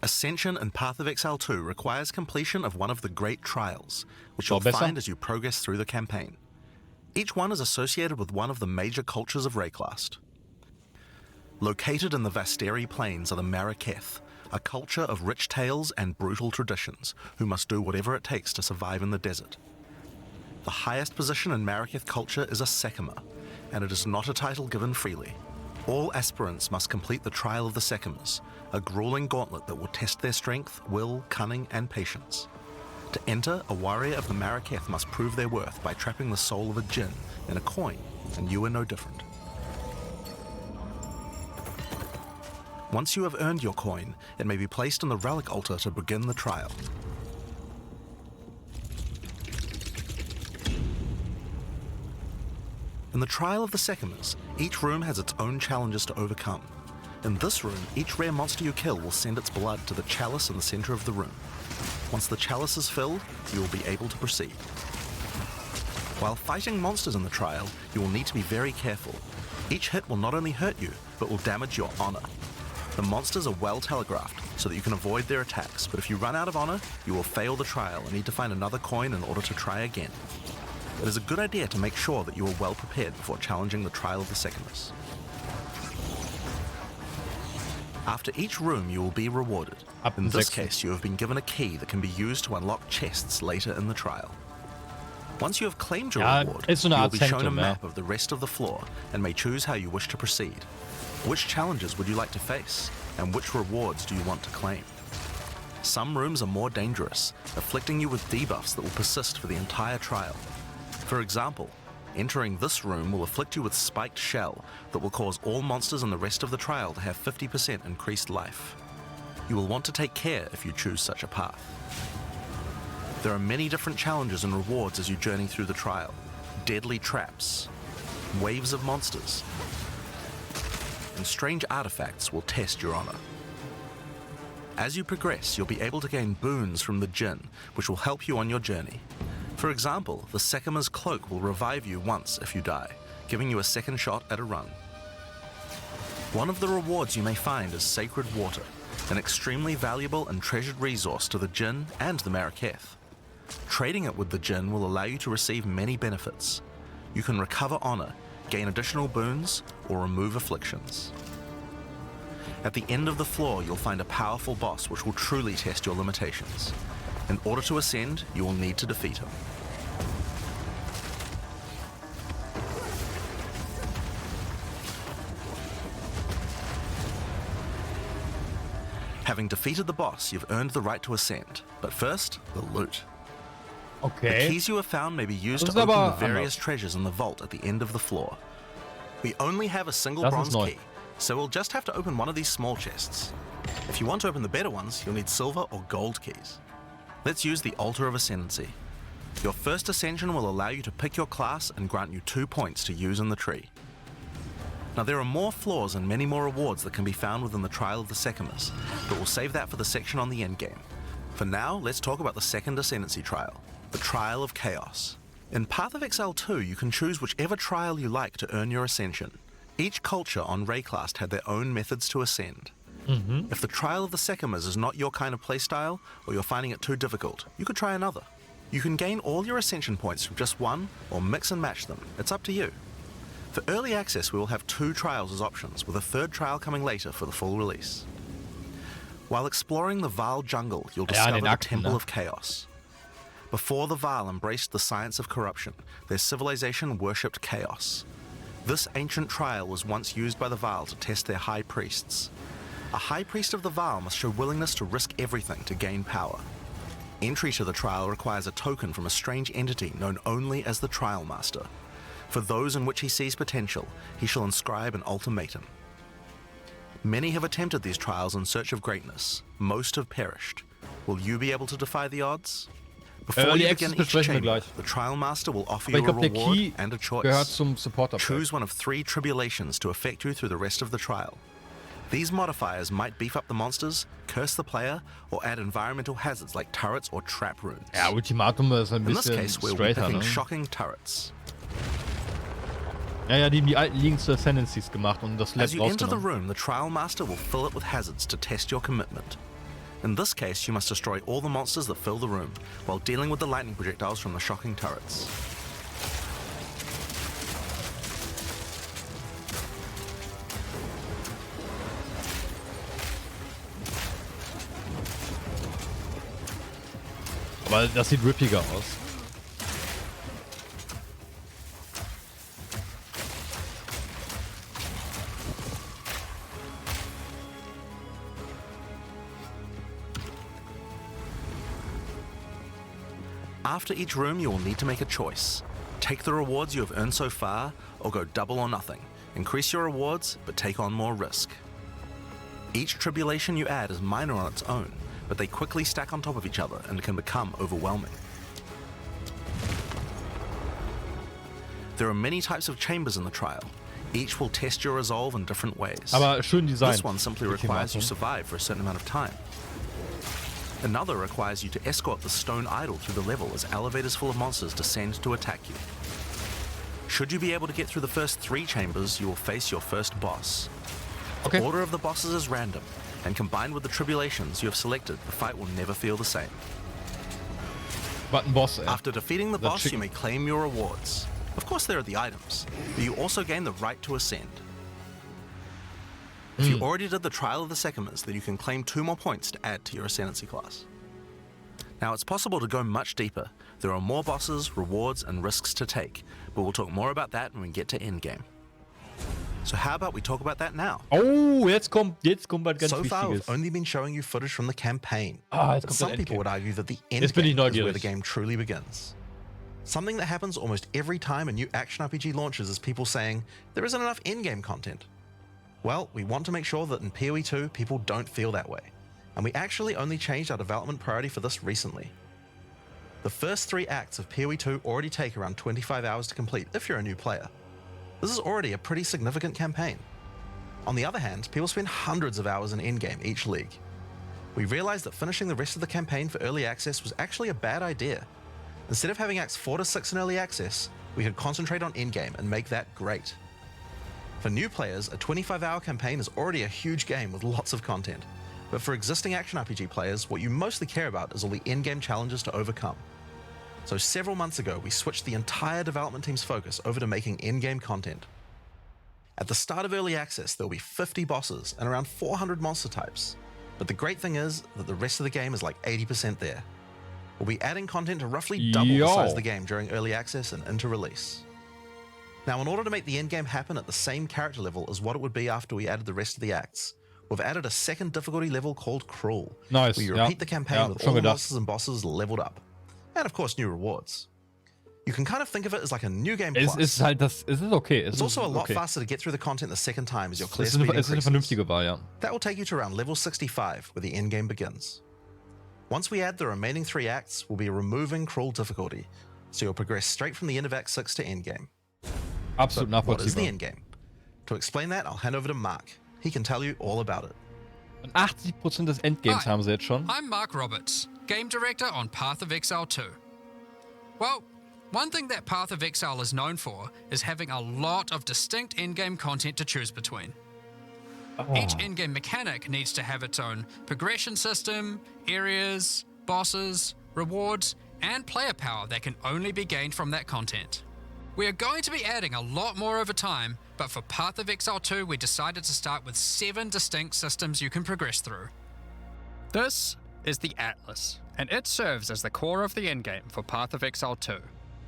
Ascension in Path of Exile 2 requires completion of one of the Great Trials, which So you'll besser? find as you progress through the campaign. Each one is associated with one of the major cultures of Rayclast. Located in the Vasteri Plains are the Maraketh, a culture of rich tales and brutal traditions, who must do whatever it takes to survive in the desert. The highest position in Maraketh culture is a Sekima, and it is not a title given freely. All aspirants must complete the Trial of the Sekimas, a grueling gauntlet that will test their strength, will, cunning, and patience. To enter, a warrior of the Maraketh must prove their worth by trapping the soul of a djinn in a coin, and you are no different. Once you have earned your coin, it may be placed on the relic altar to begin the trial. In the Trial of the Sekimas, each room has its own challenges to overcome. In this room, each rare monster you kill will send its blood to the chalice in the center of the room. Once the chalice is filled, you will be able to proceed. While fighting monsters in the trial, you will need to be very careful. Each hit will not only hurt you, but will damage your honor. The monsters are well telegraphed, so that you can avoid their attacks, but if you run out of honor, you will fail the trial and need to find another coin in order to try again. It is a good idea to make sure that you are well prepared before challenging the Trial of the Sekimas. After each room, you will be rewarded. Ab In dem this 6. case, you have been given a key that can be used to unlock chests later in the trial. Once you have claimed your Ja, reward, ist so eine you will Art be shown a Zentrum, ja. map of the rest of the floor and may choose how you wish to proceed. Which challenges would you like to face, and which rewards do you want to claim? Some rooms are more dangerous, afflicting you with debuffs that will persist for the entire trial. For example, entering this room will afflict you with Spiked Shell that will cause all monsters in the rest of the trial to have 50% increased life. You will want to take care if you choose such a path. There are many different challenges and rewards as you journey through the trial. Deadly traps, waves of monsters, and strange artifacts will test your honor. As you progress, you'll be able to gain boons from the Jinn, which will help you on your journey. For example, the Sekima's cloak will revive you once if you die, giving you a second shot at a run. One of the rewards you may find is Sacred Water, an extremely valuable and treasured resource to the Jinn and the Maraketh. Trading it with the Jinn will allow you to receive many benefits. You can recover honor, gain additional boons, or remove afflictions. At the end of the floor, you'll find a powerful boss which will truly test your limitations. In order to ascend, you will need to defeat him. Having defeated the boss, you've earned the right to ascend. But first, the loot. Okay. The keys you have found may be used Das to ist open aber the various anders. treasures in the vault at the end of the floor. We only have a single Das bronze ist neu. key, so we'll just have to open one of these small chests. If you want to open the better ones, you'll need silver or gold keys. Let's use the Altar of Ascendancy. Your first ascension will allow you to pick your class and grant you 2 points to use in the tree. Now there are more floors and many more rewards that can be found within the Trial of the Sekimas, but we'll save that for the section on the endgame. For now, let's talk about the second Ascendancy trial, the Trial of Chaos. In Path of Exile 2, you can choose whichever trial you like to earn your ascension. Each culture on Rayclast had their own methods to ascend. If the Trial of the Sekimas is not your kind of playstyle, or you're finding it too difficult, you could try another. You can gain all your ascension points from just one, or mix and match them. It's up to you. For early access, we will have 2 trials as options, with a 3rd trial coming later for the full release. While exploring the Vaal jungle, you'll Ja, discover den the Akten, Temple ne? of Chaos. Before the Vaal embraced the science of corruption, their civilization worshipped chaos. This ancient trial was once used by the Vaal to test their high priests. A high priest of the Vaal must show willingness to risk everything to gain power. Entry to the trial requires a token from a strange entity known only as the Trial Master. For those in which he sees potential, he shall inscribe an ultimatum. Many have attempted these trials in search of greatness. Most have perished. Will you be able to defy the odds? Before Early you Access begin each besprechen wir chamber, gleich. the Trial Master will offer Aber you ich a glaube, der reward Key and a gehört choice. zum Supporter. Choose one of 3 tribulations to affect you through the rest of the trial. These modifiers might beef up the monsters, curse the player, or add environmental hazards like turrets or trap runes. Ja, Ultimatum ist ein In this bisschen case, we'll be straighter, picking ne? shocking turrets. Ja, die haben die alten Links zu Ascendancies gemacht und das As Lab you enter the rausgenommen. room, the Trial Master will fill it with hazards to test your commitment. In this case, you must destroy all the monsters that fill the room, while dealing with the lightning projectiles from the shocking turrets. Aber das sieht rippiger aus. After each room, you will need to make a choice. Take the rewards you have earned so far, or go double or nothing. Increase your rewards, but take on more risk. Each tribulation you add is minor on its own, but they quickly stack on top of each other and can become overwhelming. There are many types of chambers in the trial. Each will test your resolve in different ways. Aber schön designt. This one simply requires you survive for a certain amount of time. Another requires you to escort the stone idol through the level as elevators full of monsters descend to attack you. Should you be able to get through the first 3 chambers, you will face your first boss. Okay. The order of the bosses is random, and combined with the tribulations you have selected, the fight will never feel the same. Was ein Boss, ey. After defeating the That's boss, chicken. you may claim your rewards. Of course there are the items, but you also gain the right to ascend. If you already did the Trial of the Sekimas, then you can claim 2 more points to add to your Ascendancy class. Now it's possible to go much deeper. There are more bosses, rewards, and risks to take, but we'll talk more about that when we get to Endgame. So how about we talk about that now? Oh, jetzt kommt was ganz So far, we've Wichtiges. only been showing you footage from the campaign. Ah, jetzt But kommt some der people Endgame. would argue that the Jetzt bin ich endgame is where neugierig. the game truly begins. Something that happens almost every time a new action RPG launches is people saying, there isn't enough endgame content. Well, we want to make sure that in PoE 2, people don't feel that way. And we actually only changed our development priority for this recently. The first 3 acts of PoE 2 already take around 25 hours to complete if you're a new player. This is already a pretty significant campaign. On the other hand, people spend hundreds of hours in Endgame each league. We realized that finishing the rest of the campaign for early access was actually a bad idea. Instead of having acts 4 to 6 in early access, we could concentrate on Endgame and make that great. For new players, a 25-hour campaign is already a huge game with lots of content. But for existing action RPG players, what you mostly care about is all the endgame challenges to overcome. So several months ago, we switched the entire development team's focus over to making endgame content. At the start of early access, there will be 50 bosses and around 400 monster types. But the great thing is that the rest of the game is like 80% there. We'll be adding content to roughly double the size of the game during early access and into release. Now, in order to make the endgame happen at the same character level as what it would be after we added the rest of the acts, we've added a second difficulty level called Cruel. Nice. Where you repeat the campaign with all the monsters and bosses leveled up. And of course, new rewards. You can kind of think of it as like a new game plus. It's also a lot faster to get through the content the second time as your clear speed increases. That will take you to around level 65, where the endgame begins. Once we add the remaining 3 acts, we'll be removing Cruel difficulty, so you'll progress straight from the end of Act 6 to endgame. Absolut nachvollziehbar. What is the endgame? To explain that, I'll hand over to Mark. He can tell you all about it. 80% des Endgames haben sie jetzt schon. I'm Mark Roberts, Game Director on Path of Exile 2. Well, one thing that Path of Exile is known for is having a lot of distinct endgame content to choose between. Each endgame mechanic needs to have its own progression system, areas, bosses, rewards, and player power that can only be gained from that content. We are going to be adding a lot more over time, but for Path of Exile 2 we decided to start with 7 distinct systems you can progress through. This is the Atlas, and it serves as the core of the endgame for Path of Exile 2.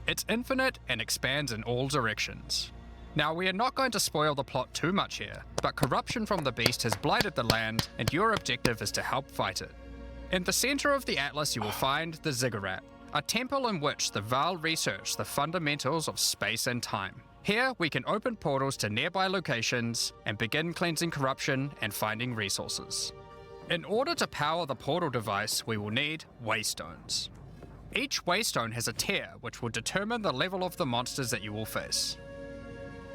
It's infinite and expands in all directions. Now, we are not going to spoil the plot too much here, but corruption from the beast has blighted the land, and your objective is to help fight it. In the center of the Atlas you will find the Ziggurat, a temple in which the Vaal research the fundamentals of space and time. Here, we can open portals to nearby locations and begin cleansing corruption and finding resources. In order to power the portal device, we will need waystones. Each waystone has a tier which will determine the level of the monsters that you will face.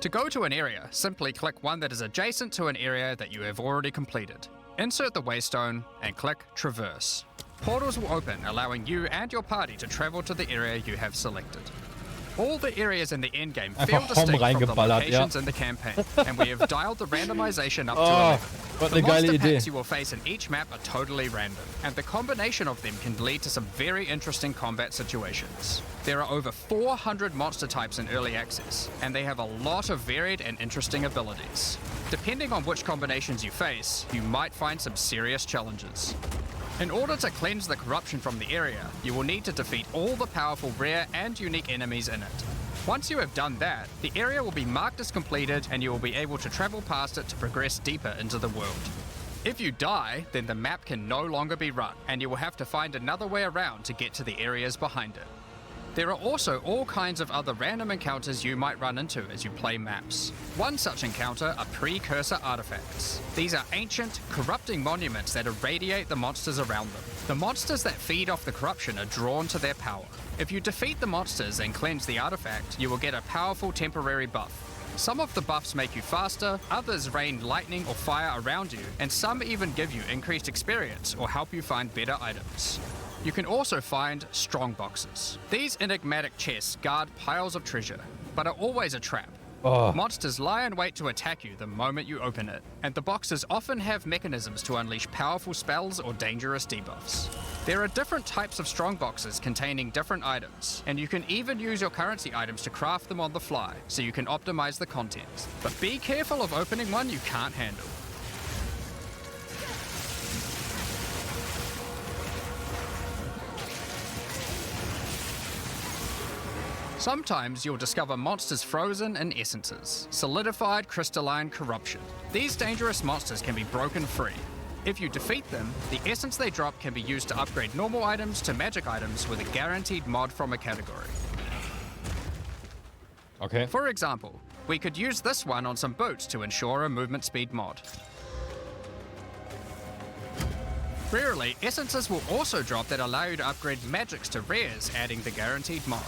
To go to an area, simply click one that is adjacent to an area that you have already completed. Insert the waystone and click Traverse. Portals will open, allowing you and your party to travel to the area you have selected. All the areas in the endgame feel distinct from the locations in the campaign, and we have dialed the randomization up to 11. The monster packs you will face in each map are totally random, and the combination of them can lead to some very interesting combat situations. There are over 400 monster types in early access, and they have a lot of varied and interesting abilities. Depending on which combinations you face, you might find some serious challenges. In order to cleanse the corruption from the area, you will need to defeat all the powerful rare and unique enemies in it. Once you have done that, the area will be marked as completed and you will be able to travel past it to progress deeper into the world. If you die, then the map can no longer be run, and you will have to find another way around to get to the areas behind it. There are also all kinds of other random encounters you might run into as you play maps. One such encounter are precursor artifacts. These are ancient, corrupting monuments that irradiate the monsters around them. The monsters that feed off the corruption are drawn to their power. If you defeat the monsters and cleanse the artifact, you will get a powerful temporary buff. Some of the buffs make you faster, others rain lightning or fire around you, and some even give you increased experience or help you find better items. You can also find strong boxes. These enigmatic chests guard piles of treasure, but are always a trap. Monsters lie in wait to attack you the moment you open it, and the boxes often have mechanisms to unleash powerful spells or dangerous debuffs. There are different types of strong boxes containing different items, and you can even use your currency items to craft them on the fly, so you can optimize the content. But be careful of opening one you can't handle. Sometimes you'll discover monsters frozen in essences, solidified crystalline corruption. These dangerous monsters can be broken free. If you defeat them, the essence they drop can be used to upgrade normal items to magic items with a guaranteed mod from a category. Okay. For example, we could use this one on some boots to ensure a movement speed mod. Rarely, essences will also drop that allow you to upgrade magics to rares, adding the guaranteed mod.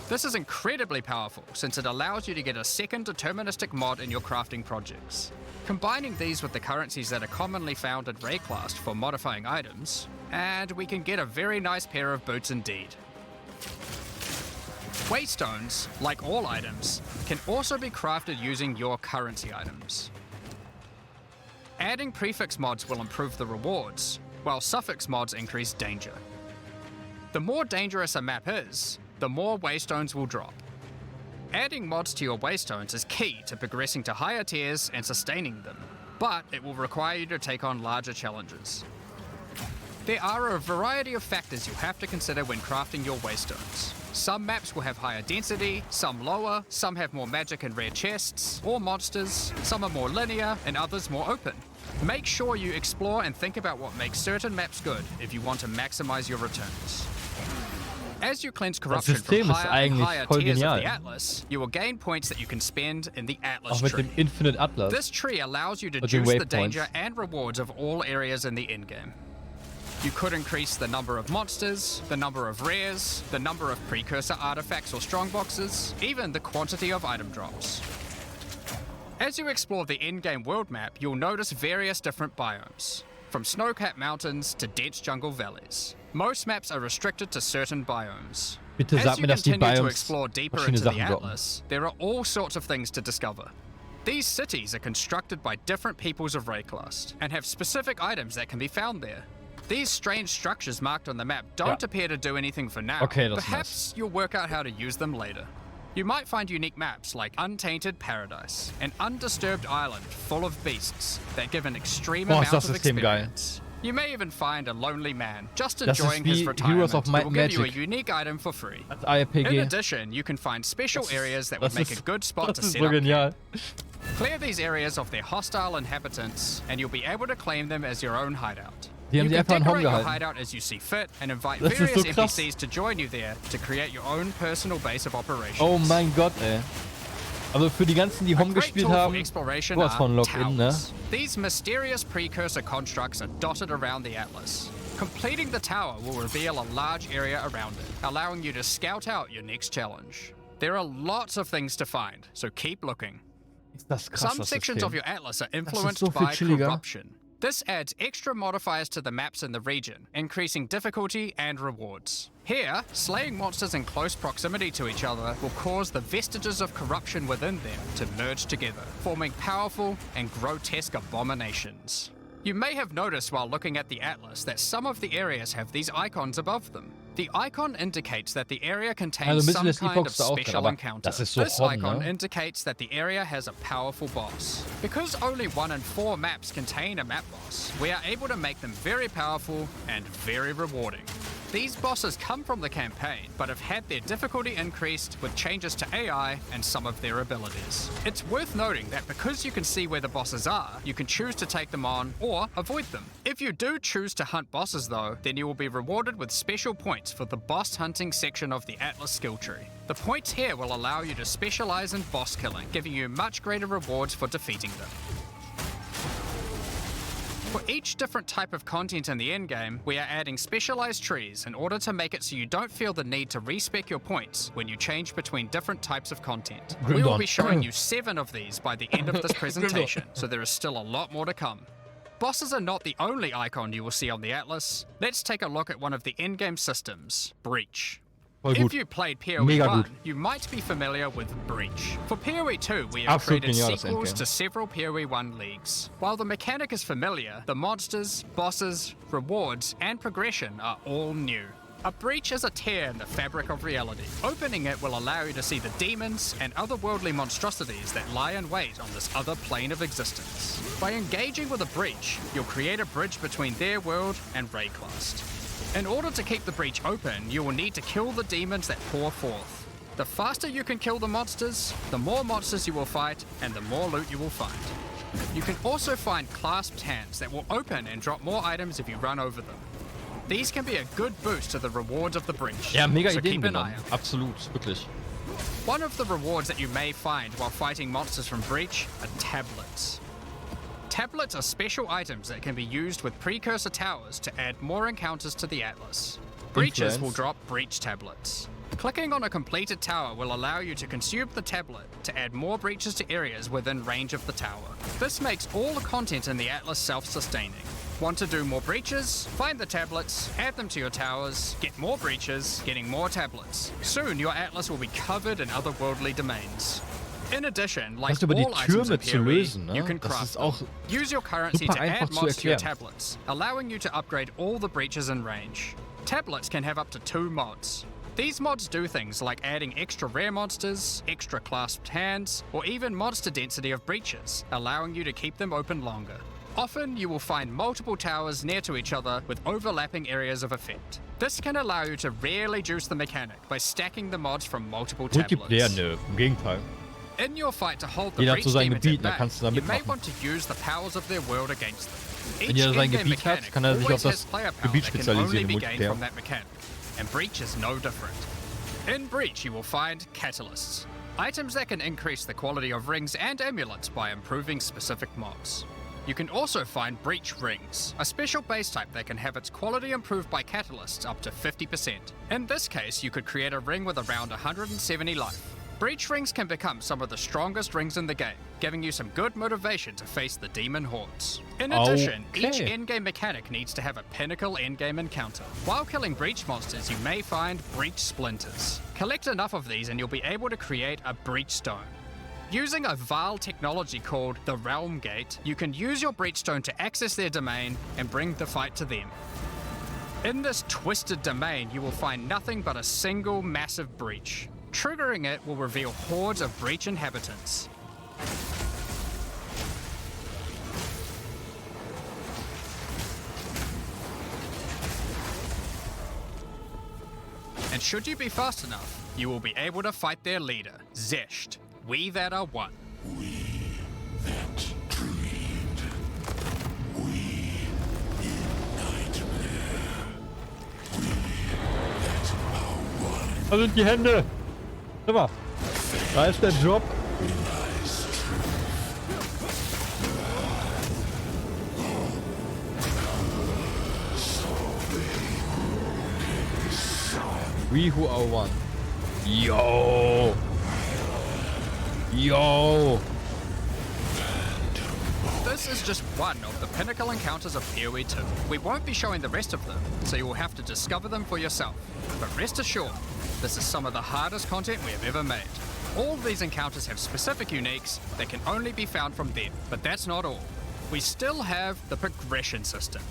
This is incredibly powerful since it allows you to get a second deterministic mod in your crafting projects. Combining these with the currencies that are commonly found in Rayclast for modifying items, and we can get a very nice pair of boots indeed. Waystones, like all items, can also be crafted using your currency items. Adding prefix mods will improve the rewards, while suffix mods increase danger. The more dangerous a map is, the more waystones will drop. Adding mods to your waystones is key to progressing to higher tiers and sustaining them, but it will require you to take on larger challenges. There are a variety of factors you'll have to consider when crafting your waystones. Some maps will have higher density, some lower, some have more magic and rare chests, or monsters, some are more linear, and others more open. Make sure you explore and think about what makes certain maps good if you want to maximize your returns. As you cleanse corruption from higher and higher tiers of the Atlas, you will gain points that you can spend in the Atlas tree. Mit dem Infinite Atlas. This tree allows you to juice the danger and rewards of all areas in the endgame. You could increase the number of monsters, the number of rares, the number of precursor artifacts or strongboxes, even the quantity of item drops. As you explore the endgame world map, you'll notice various different biomes, from snow-capped mountains to dense jungle valleys. Most maps are restricted to certain biomes. Bitte sag mir, dass die Continue to Biomes explore deeper verschiedene into the Sachen droppen. Atlas, there are all sorts of things to discover. These cities are constructed by different peoples of Rayclast and have specific items that can be found there. These strange structures marked on the map don't appear to do anything for now. Okay, das ist Perhaps you'll work out how to use them later. You might find unique maps like Untainted Paradise, an undisturbed island full of beasts that give an extreme amount of experience. You may even find a lonely man just enjoying his retirement who will give you a unique item for free. In addition, you can find special areas that would make a good spot to set up camp. Clear these areas of their hostile inhabitants, and you'll be able to claim them as your own hideout. Die haben You die can einfach in HoMM decorate your gehalten. hideout as you see fit and invite Das ist various so krass. NPCs to join you there to create your own personal base of operations. Oh mein Gott, ey. Also für die ganzen, die HoMM gespielt haben, was von Login, ne? These mysterious precursor constructs are dotted around the Atlas. Completing the tower will reveal a large area around it, allowing you to scout out your next challenge. There are lots of things to find, so keep looking. Ist das krass, Some das sections System. of your Atlas are Das ist influenced so viel by chilliger. corruption. This adds extra modifiers to the maps in the region, increasing difficulty and rewards. Here, slaying monsters in close proximity to each other will cause the vestiges of corruption within them to merge together, forming powerful and grotesque abominations. You may have noticed while looking at the Atlas that some of the areas have these icons above them. The icon indicates that the area contains Also ein bisschen some lässt kind Epoch of da auch drin, special aber encounter. das ist so This HoMM, icon ne? indicates that the area has a powerful boss. Because only 1 in 4 maps contain a map boss, we are able to make them very powerful and very rewarding. These bosses come from the campaign, but have had their difficulty increased with changes to AI and some of their abilities. It's worth noting that because you can see where the bosses are, you can choose to take them on or avoid them. If you do choose to hunt bosses though, then you will be rewarded with special points for the boss hunting section of the Atlas skill tree. The points here will allow you to specialize in boss killing, giving you much greater rewards for defeating them. For each different type of content in the endgame, we are adding specialized trees in order to make it so you don't feel the need to respec your points when you change between different types of content. We will be showing you 7 of these by the end of this presentation, so there is still a lot more to come. Bosses are not the only icon you will see on the Atlas. Let's take a look at one of the endgame systems, Breach. If you played PoE 1, you might be familiar with Breach. For PoE 2, we have created sequels to several PoE 1 leagues. While the mechanic is familiar, the monsters, bosses, rewards, and progression are all new. A breach is a tear in the fabric of reality. Opening it will allow you to see the demons and otherworldly monstrosities that lie in wait on this other plane of existence. By engaging with a breach, you'll create a bridge between their world and Rayclast. In order to keep the breach open, you will need to kill the demons that pour forth. The faster you can kill the monsters, the more monsters you will fight, and the more loot you will find. You can also find clasped hands that will open and drop more items if you run over them. These can be a good boost to the rewards of the breach. Ja, mega so Ideen keep an eye genommen. out. Absolut, wirklich. One of the rewards that you may find while fighting monsters from Breach are tablets. Tablets are special items that can be used with precursor towers to add more encounters to the Atlas. Breaches will Influence. drop breach tablets. Clicking on a completed tower will allow you to consume the tablet to add more breaches to areas within range of the tower. This makes all the content in the Atlas self-sustaining. Want to do more breaches? Find the tablets, add them to your towers, get more breaches, getting more tablets. Soon your Atlas will be covered in otherworldly domains. In addition, like Das über die all items in Türme zu PoE, lösen, ne? you can Das craft ist auch them. Use your currency super to add einfach zu mods to your erklären. tablets, allowing you to upgrade all the breaches in range. Tablets can have up to 2 mods. These mods do things like adding extra rare monsters, extra clasped hands, or even monster density of breaches, allowing you to keep them open longer. Often, you will find multiple towers near to each other with overlapping areas of effect. This can allow you to rarely juice the mechanic by stacking the mods from multiple Multiplayer, tablets. nö. Im Gegenteil. In your fight to hold the Jeder hat breach so sein demons Gebiet, at da bay, kannst du da you may mitmachen. want to use the powers of their world against them. Wenn jeder sein in-game Gebiet hat, mechanic kann er sich auf always das has player power Gebiet that can spezialisieren only im be gained Multiplayer. from that mechanic, and Breach is no different. In Breach, you will find catalysts, items that can increase the quality of rings and amulets by improving specific mods. You can also find Breach Rings, a special base type that can have its quality improved by catalysts up to 50%. In this case, you could create a ring with around 170 life. Breach Rings can become some of the strongest rings in the game, giving you some good motivation to face the demon hordes. In addition, each Okay. endgame mechanic needs to have a pinnacle endgame encounter. While killing Breach monsters, you may find Breach Splinters. Collect enough of these and you'll be able to create a Breach Stone. Using a Vaal technology called the Realm Gate, you can use your Breach Stone to access their domain and bring the fight to them. In this twisted domain, you will find nothing but a single massive breach. Triggering it will reveal hordes of breach inhabitants. And should you be fast enough, you will be able to fight their leader, Zesht. We that are one. That dreamed. We in nightmare. We that are one. Da sind die Hände. Guck mal. Da ist der Job. Realize truth. We who are one. Yo. Yo. This is just one of the pinnacle encounters of PoE 2. We won't be showing the rest of them, so you will have to discover them for yourself. But rest assured, this is some of the hardest content we have ever made. All of these encounters have specific uniques that can only be found from them, but that's not all. We still have the progression system.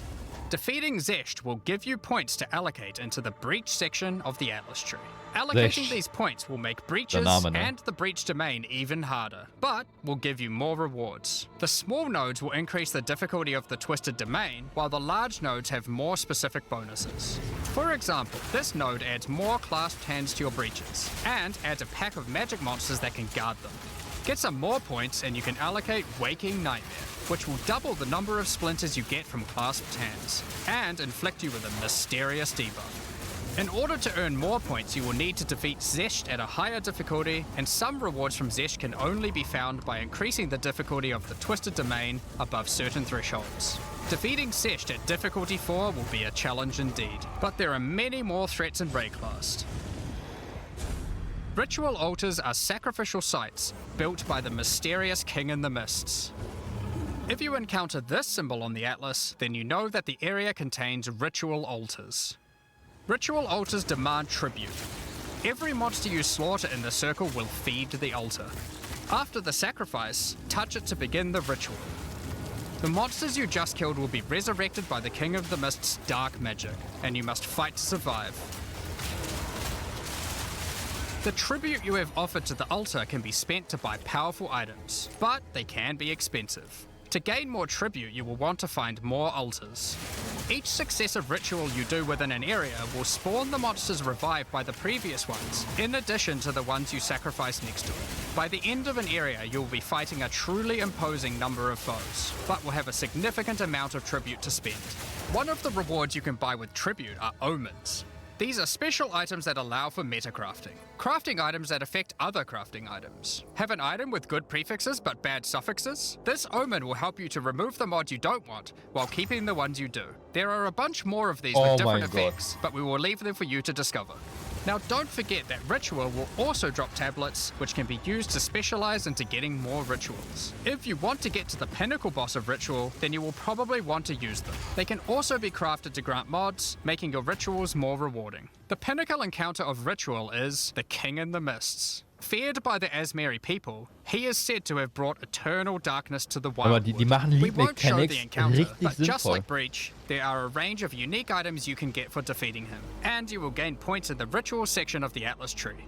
Defeating Zesht will give you points to allocate into the breach section of the Atlas tree. Allocating Zesht. these points will make breaches Name, ne? and the breach domain even harder, but will give you more rewards. The small nodes will increase the difficulty of the twisted domain, while the large nodes have more specific bonuses. For example, this node adds more clasped hands to your breaches, and adds a pack of magic monsters that can guard them. Get some more points and you can allocate Waking Nightmare, which will double the number of splinters you get from clasped hands, and inflict you with a mysterious debuff. In order to earn more points, you will need to defeat Zesht at a higher difficulty, and some rewards from Zesht can only be found by increasing the difficulty of the Twisted Domain above certain thresholds. Defeating Zesht at difficulty 4 will be a challenge indeed, but there are many more threats in Rayclast. Ritual altars are sacrificial sites built by the mysterious King in the Mists. If you encounter this symbol on the Atlas, then you know that the area contains ritual altars. Ritual altars demand tribute. Every monster you slaughter in the circle will feed the altar. After the sacrifice, touch it to begin the ritual. The monsters you just killed will be resurrected by the King of the Mist's dark magic, and you must fight to survive. The tribute you have offered to the altar can be spent to buy powerful items, but they can be expensive. To gain more tribute, you will want to find more altars. Each successive ritual you do within an area will spawn the monsters revived by the previous ones, in addition to the ones you sacrifice next to it. By the end of an area, you will be fighting a truly imposing number of foes, but will have a significant amount of tribute to spend. One of the rewards you can buy with Tribute are omens. These are special items that allow for meta crafting. Crafting items that affect other crafting items. Have an item with good prefixes but bad suffixes? This omen will help you to remove the mods you don't want while keeping the ones you do. There are a bunch more of these with different effects, but we will leave them for you to discover. Now don't forget that Ritual will also drop tablets which can be used to specialize into getting more rituals. If you want to get to the pinnacle boss of Ritual, then you will probably want to use them. They can also be crafted to grant mods, making your rituals more rewarding. The pinnacle encounter of Ritual is the King in the Mists. Feared by the Asmeri people, he is said to have brought eternal darkness to the Aber Wildwood. die machen We Lead won't show the Mechanics encounter, richtig but just sinnvoll. like Breach, there are a range of unique items you can get for defeating him, and you will gain points in the ritual section of the Atlas tree.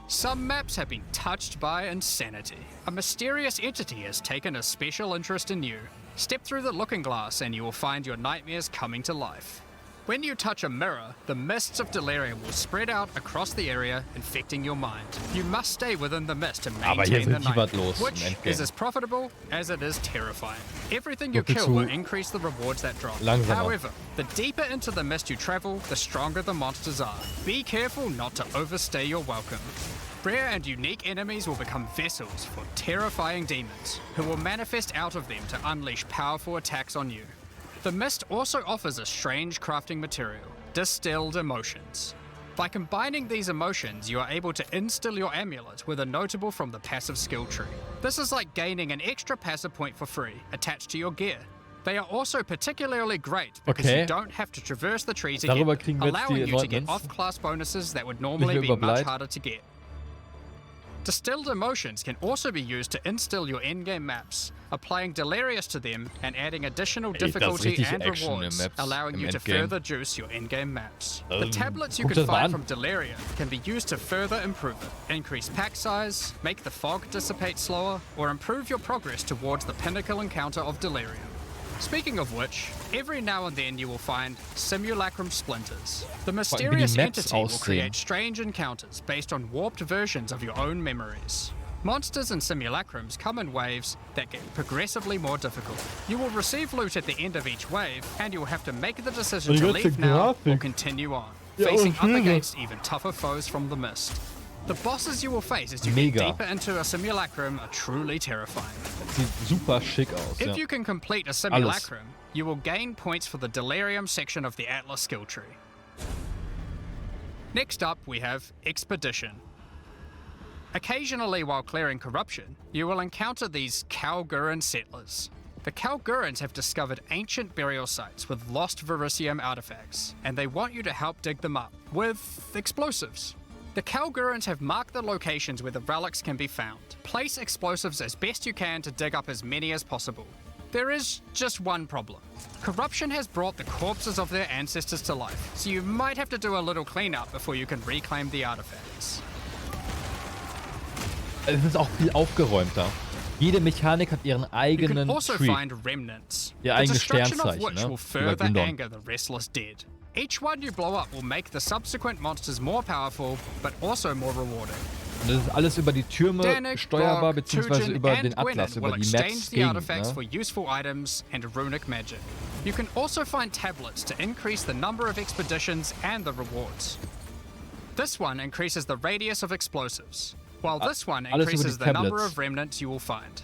Some maps have been touched by insanity. A mysterious entity has taken a special interest in you. Step through the looking glass and you will find your nightmares coming to life. When you touch a mirror, the mists of Delirium will spread out across the area, infecting your mind. You must stay within the mist to Aber hier maintain the ist richtig was nightmare, los im which Endgame. is as profitable as it is terrifying. Everything you Doch viel kill zu will increase the rewards that drop. langsamer. However, the deeper into the mist you travel, the stronger the monsters are. Be careful not to overstay your welcome. Rare and unique enemies will become vessels for terrifying demons, who will manifest out of them to unleash powerful attacks on you. The mist also offers a strange crafting material, distilled emotions. By combining these emotions, you are able to instill your amulet with a notable from the passive skill tree. This is like gaining an extra passive point for free, attached to your gear. They are also particularly great because Okay. you don't have to traverse the tree to Darüber get kriegen them, wir jetzt allowing die you to get Anointments. off-class bonuses that would normally Nicht be mehr much überbleibt. harder to get. Distilled emotions can also be used to instill your endgame maps, applying Delirious to them and adding additional Ey, das ist difficulty richtig and Action im rewards, Maps, allowing im you to Endgame. further juice your endgame maps. The tablets you guck can das mal find an. from Delirium can be used to further improve it, increase pack size, make the fog dissipate slower, or improve your progress towards the pinnacle encounter of Delirium. Speaking of which, every now and then you will find simulacrum splinters. The mysterious Maps entity will aussehen. create strange encounters based on warped versions of your own memories. Monsters and simulacrums come in waves that get progressively more difficult. You will receive loot at the end of each wave, and you will have to make the decision Die to ganze leave now or Grafik. continue on, Ja, facing und up Schilder. against even tougher foes from the mist. The bosses you will face as you Mega. get deeper into a simulacrum are truly terrifying. Sieht super schick aus. If Ja. you can complete a simulacrum, you will gain points for the Delirium section of the Atlas skill tree. Next up, we have Expedition. Occasionally, while clearing corruption, you will encounter these Kalguran settlers. The Kalgurans have discovered ancient burial sites with lost Verisium artifacts, and they want you to help dig them up with explosives. The Kalgurans have marked the locations where the relics can be found. Place explosives as best you can to dig up as many as possible. There is just one problem. Corruption has brought the corpses of their ancestors to life, so you might have to do a little cleanup before you can reclaim the artifacts. Es ist auch viel aufgeräumter. Jede Mechanik hat ihren You can eigenen also Tree. find remnants, Ihr the eigenes destruction of Sternzeichen, which ne? will Über further Gundon. anger the restless dead. Each one you blow up will make the subsequent monsters more powerful, but also more rewarding. Und das ist alles über die Türme Danik, steuerbar, Grog, beziehungsweise Tujin, über and den Atlas, Gwenin über will die exchange Maps the gegen. artifacts for Ne? useful items and runic magic. You can also find tablets to increase the number of expeditions and the rewards. This one increases the radius of explosives, while this one alles über increases die the number Tablets. of remnants you will find.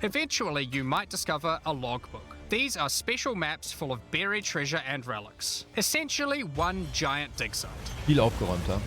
Eventually, you might discover a logbook. These are special maps full of buried treasure and relics. Essentially one giant dig site. Viel aufgeräumter.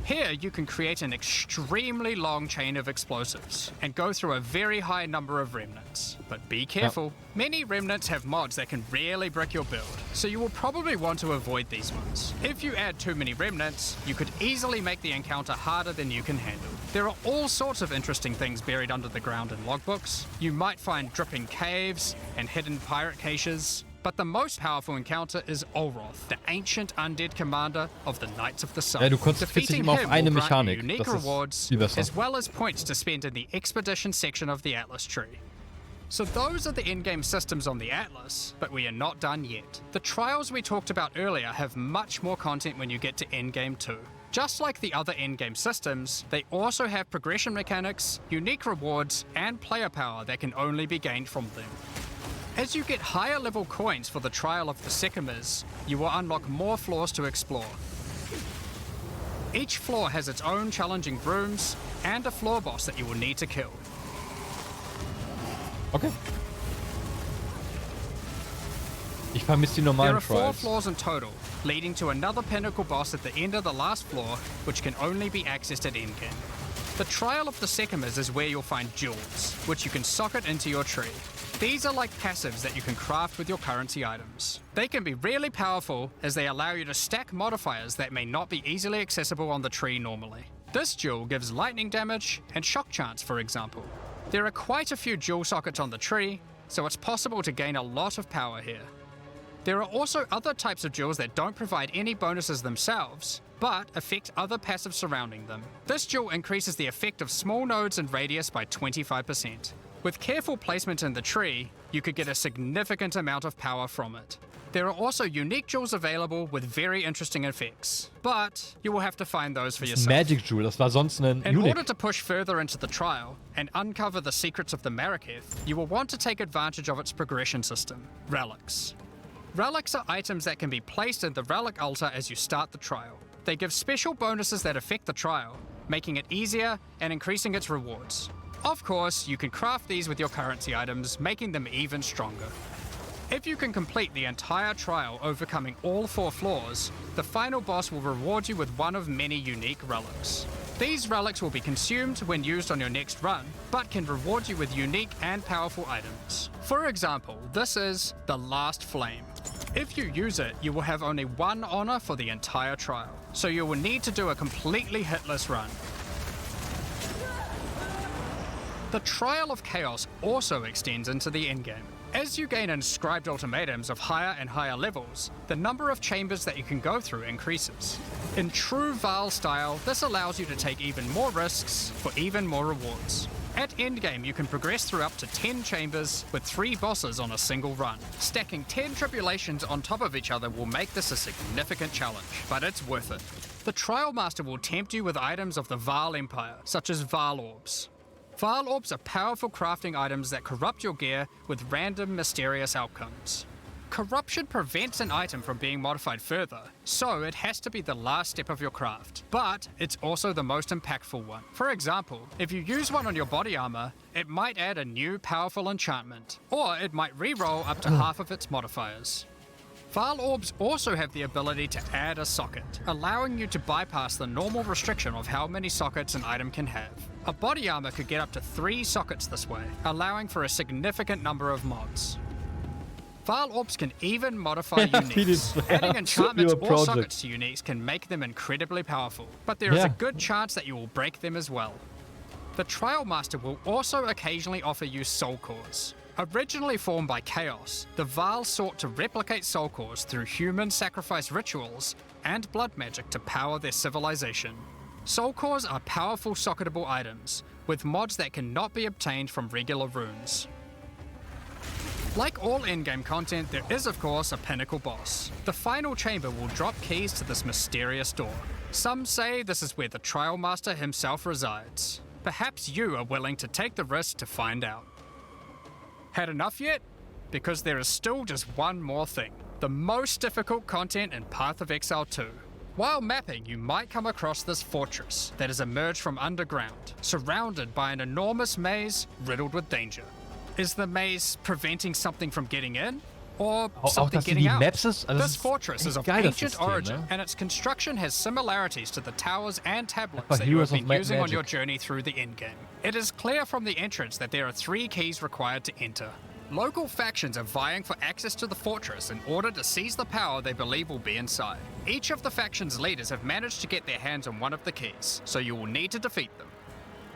Here, you can create an extremely long chain of explosives and go through a very high number of remnants. But be careful. Many remnants have mods that can really brick your build, so you will probably want to avoid these ones. If you add too many remnants, you could easily make the encounter harder than you can handle. There are all sorts of interesting things buried under the ground in logbooks. You might find dripping caves and hidden pirate caches. But the most powerful encounter is Olroth, the ancient undead commander of the Knights of the Sun. Ja, du konzentrierst dich Defeating immer auf him eine will grant you Mechanik. unique Das ist rewards, viel besser. as well as points to spend in the expedition section of the Atlas tree. So those are the endgame systems on the Atlas, but we are not done yet. The trials we talked about earlier have much more content when you get to endgame 2. Just like the other endgame systems, they also have progression mechanics, unique rewards, and player power that can only be gained from them. As you get higher level coins for the Trial of the Sycamores, you will unlock more floors to explore. Each floor has its own challenging rooms and a floor boss that you will need to kill. Okay. Ich vermisse die normalen There are 4 Trials. floors in total, leading to another pinnacle boss at the end of the last floor, which can only be accessed at endgame. The Trial of the Sycamores is where you'll find jewels, which you can socket into your tree. These are like passives that you can craft with your currency items. They can be really powerful as they allow you to stack modifiers that may not be easily accessible on the tree normally. This jewel gives lightning damage and shock chance, for example. There are quite a few jewel sockets on the tree, so it's possible to gain a lot of power here. There are also other types of jewels that don't provide any bonuses themselves, but affect other passives surrounding them. This jewel increases the effect of small nodes and radius by 25%. With careful placement in the tree, you could get a significant amount of power from it. There are also unique jewels available with very interesting effects, but you will have to find those for yourself. Magic Jewel, das war sonst ein In Unique. order to push further into the trial and uncover the secrets of the Maraketh, you will want to take advantage of its progression system, relics. Relics are items that can be placed in the relic altar as you start the trial. They give special bonuses that affect the trial, making it easier and increasing its rewards. Of course, you can craft these with your currency items, making them even stronger. If you can complete the entire trial overcoming all 4 floors, the final boss will reward you with one of many unique relics. These relics will be consumed when used on your next run, but can reward you with unique and powerful items. For example, this is the Last Flame. If you use it, you will have only 1 honor for the entire trial, so you will need to do a completely hitless run. The Trial of Chaos also extends into the endgame. As you gain inscribed ultimatums of higher and higher levels, the number of chambers that you can go through increases. In true Vaal style, this allows you to take even more risks for even more rewards. At endgame, you can progress through up to 10 chambers with 3 bosses on a single run. Stacking 10 tribulations on top of each other will make this a significant challenge, but it's worth it. The Trial Master will tempt you with items of the Vaal Empire, such as Vaal Orbs. Vaal Orbs are powerful crafting items that corrupt your gear with random, mysterious outcomes. Corruption prevents an item from being modified further, so it has to be the last step of your craft, but it's also the most impactful one. For example, if you use one on your body armor, it might add a new powerful enchantment, or it might re-roll up to half of its modifiers. Vaal Orbs also have the ability to add a socket, allowing you to bypass the normal restriction of how many sockets an item can have. A body armor could get up to 3 sockets this way, allowing for a significant number of mods. Vaal Orbs can even modify uniques. Adding enchantments or sockets to uniques can make them incredibly powerful, but there is a good chance that you will break them as well. The Trial Master will also occasionally offer you soul cores. Originally formed by Chaos, the Vaal sought to replicate soul cores through human sacrifice rituals and blood magic to power their civilization. Soul cores are powerful socketable items, with mods that cannot be obtained from regular runes. Like all endgame content, there is of course a pinnacle boss. The final chamber will drop keys to this mysterious door. Some say this is where the Trial Master himself resides. Perhaps you are willing to take the risk to find out. Had enough yet? Because there is still just one more thing. The most difficult content in Path of Exile 2. While mapping, you might come across this fortress that has emerged from underground, surrounded by an enormous maze riddled with danger. Is the maze preventing something from getting in? Or something getting out? This fortress is of ancient origin, and its construction has similarities to the towers and tablets that you have been using on your journey through the endgame. It is clear from the entrance that there are 3 keys required to enter. Local factions are vying for access to the fortress in order to seize the power they believe will be inside. Each of the faction's leaders have managed to get their hands on one of the keys, so you will need to defeat them.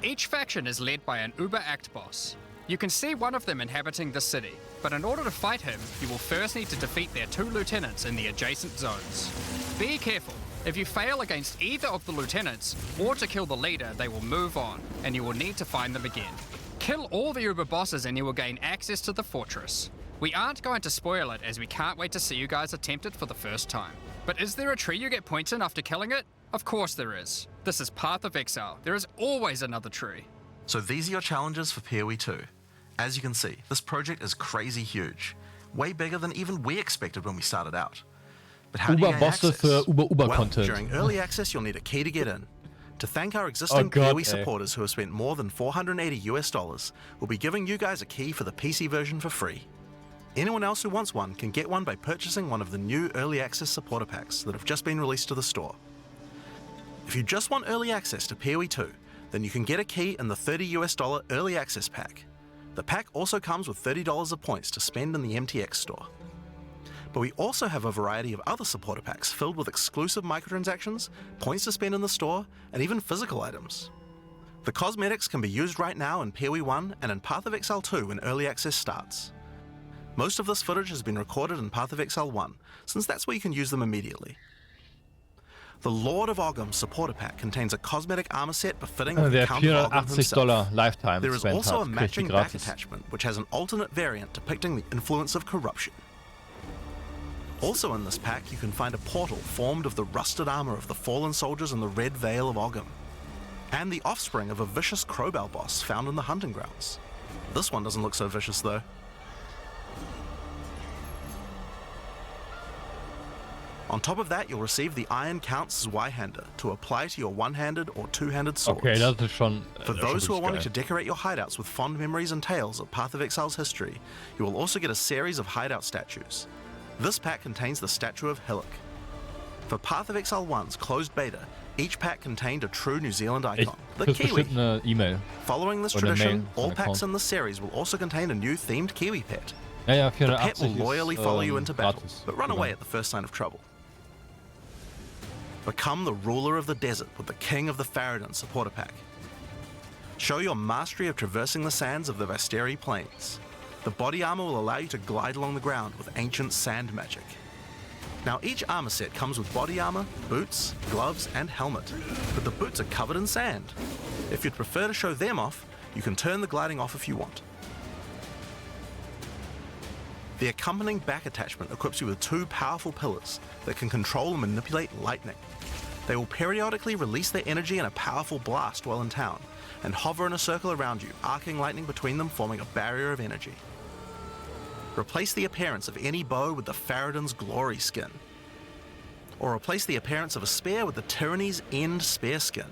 Each faction is led by an Uber-Act boss. You can see one of them inhabiting the city, but in order to fight him, you will first need to defeat their 2 lieutenants in the adjacent zones. Be careful. If you fail against either of the lieutenants, or to kill the leader, they will move on, and you will need to find them again. Kill all the Uber bosses and you will gain access to the fortress. We aren't going to spoil it as we can't wait to see you guys attempt it for the first time. But is there a tree you get points in after killing it? Of course there is. This is Path of Exile. There is always another tree. So these are your challenges for PoE 2. As you can see, this project is crazy huge, way bigger than even we expected when we started out. But how do you gain Uber-Bosse access? für Well, Uber-Content. during early access, you'll need a key to get in. To thank our existing PoE supporters who have spent more than $480, we'll be giving you guys a key for the PC version for free. Anyone else who wants one can get one by purchasing one of the new early access supporter packs that have just been released to the store. If you just want early access to PoE 2, then you can get a key in the $30 early access pack. The pack also comes with $30 of points to spend in the MTX store. But we also have a variety of other supporter packs filled with exclusive microtransactions, points to spend in the store, and even physical items. The cosmetics can be used right now in PoE 1 and in Path of Exile 2 when early access starts. Most of this footage has been recorded in Path of Exile 1, since that's where you can use them immediately. The Lord of Ogham supporter pack contains a cosmetic armor set befitting with the Der Count of Ogham himself. $480 Lifetime There is spend also a hat. matching Richtig back gratis. attachment, which has an alternate variant depicting the influence of corruption. Also in this pack, you can find a portal formed of the rusted armor of the fallen soldiers in the Red Veil of Ogham, and the offspring of a vicious crowbell boss found in the hunting grounds. This one doesn't look so vicious though. On top of that, you'll receive the Iron Count's Zweihander to apply to your one-handed or two-handed swords. Okay, das ist schon. For those who are wanting geil. to decorate your hideouts with fond memories and tales of Path of Exile's history, you will also get a series of hideout statues. This pack contains the statue of Hillock. For Path of Exile 1's closed beta, each pack contained a true New Zealand Ich icon, the krieg Kiwi. bestimmt eine E-Mail. Following this oder tradition, Mail, all ein packs Account. in this series will also contain a new themed Kiwi pet. Ja, ja, The pet 480 will loyally follow you into battle, gratis. but run Genau. away at the first sign of trouble. Become the ruler of the desert with the King of the Faradin supporter pack. Show your mastery of traversing the sands of the Vasteri plains. The body armor will allow you to glide along the ground with ancient sand magic. Now each armor set comes with body armor, boots, gloves, and helmet, but the boots are covered in sand. If you'd prefer to show them off, you can turn the gliding off if you want. The accompanying back attachment equips you with two powerful pillars that can control and manipulate lightning. They will periodically release their energy in a powerful blast while in town, and hover in a circle around you, arcing lightning between them, forming a barrier of energy. Replace the appearance of any bow with the Faradin's Glory skin, or replace the appearance of a spear with the Tyranny's End spear skin.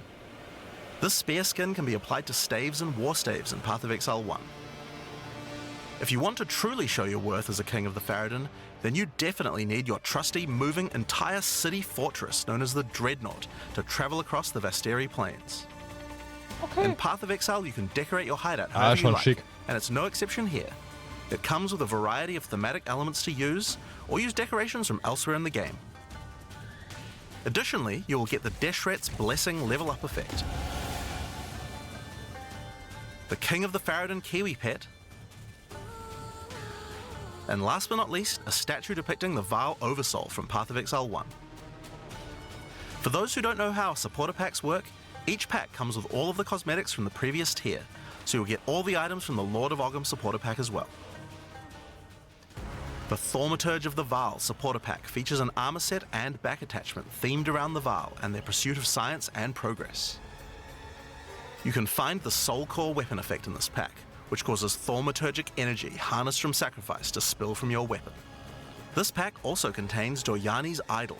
This spear skin can be applied to staves and war staves in Path of Exile 1. If you want to truly show your worth as a King of the Faradin, then you definitely need your trusty, moving, entire city fortress known as the Dreadnought to travel across the Vasteri plains. In Path of Exile, you can decorate your hideout however you schon like, schick. and it's no exception here. It comes with a variety of thematic elements to use, or use decorations from elsewhere in the game. Additionally, you will get the Deshret's Blessing level up effect, the King of the Faradin Kiwi pet, and last but not least, a statue depicting the Vaal Oversoul from Path of Exile 1. For those who don't know how supporter packs work, each pack comes with all of the cosmetics from the previous tier, so you'll get all the items from the Lord of Ogham supporter pack as well. The Thaumaturge of the Vaal supporter pack features an armor set and back attachment themed around the Vaal and their pursuit of science and progress. You can find the Soul Core weapon effect in this pack, which causes thaumaturgic energy harnessed from sacrifice to spill from your weapon. This pack also contains Doryani's Idol.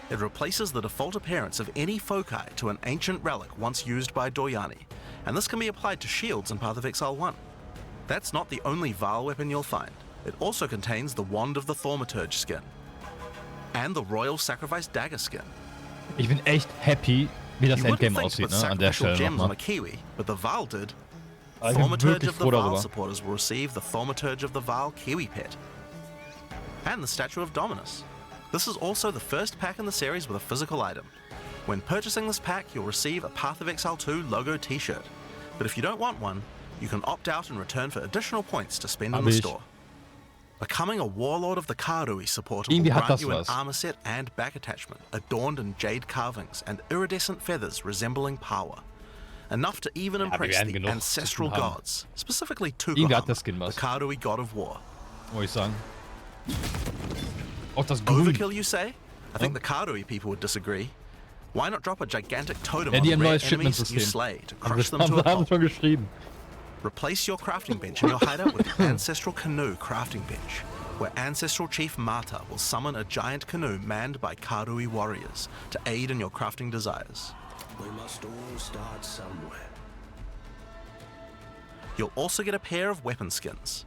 It replaces the default appearance of any foci to an ancient relic once used by Doryani, and this can be applied to shields in Path of Exile 1. That's not the only Vaal weapon you'll find. It also contains the Wand of the Thaumaturge skin, and the Royal Sacrifice Dagger skin. Ich bin echt happy, wie das You wouldn't Endgame think aussieht, with ne? An der sacrificial Stelle gems on a nochmal. Kiwi, but the Vaal did. Ich bin Thaumaturge wirklich of the froh Vaal darüber. supporters will receive the Thaumaturge of the Vaal Kiwi pet, and the Statue of Dominus. This is also the first pack in the series with a physical item. When purchasing this pack, you'll receive a Path of Exile 2 logo t-shirt, but if you don't want one, you can opt out and return for additional points to spend in Hab the ich. store. Becoming a Warlord of the Karui supporter will Irgendwie hat grant das you an was. armor set and back attachment adorned in jade carvings and iridescent feathers resembling power. Enough to even wir impress werden the genug ancestral zu tun haben. gods, specifically Irgendwie hat Tugoham, der Skin the was. Karui god of war. Muss ich sagen. Auch das Grün. Overkill, you say? I think the Karui people would disagree. Why not drop a gigantic totem Ja, on die the haben rare neues enemies you Shipment-System. slay to Aber crush das them to a haben pulp? schon geschrieben. Replace your crafting bench in your hideout with the Ancestral Canoe crafting bench, where Ancestral Chief Mata will summon a giant canoe manned by Karui warriors to aid in your crafting desires. We must all start somewhere. You'll also get a pair of weapon skins.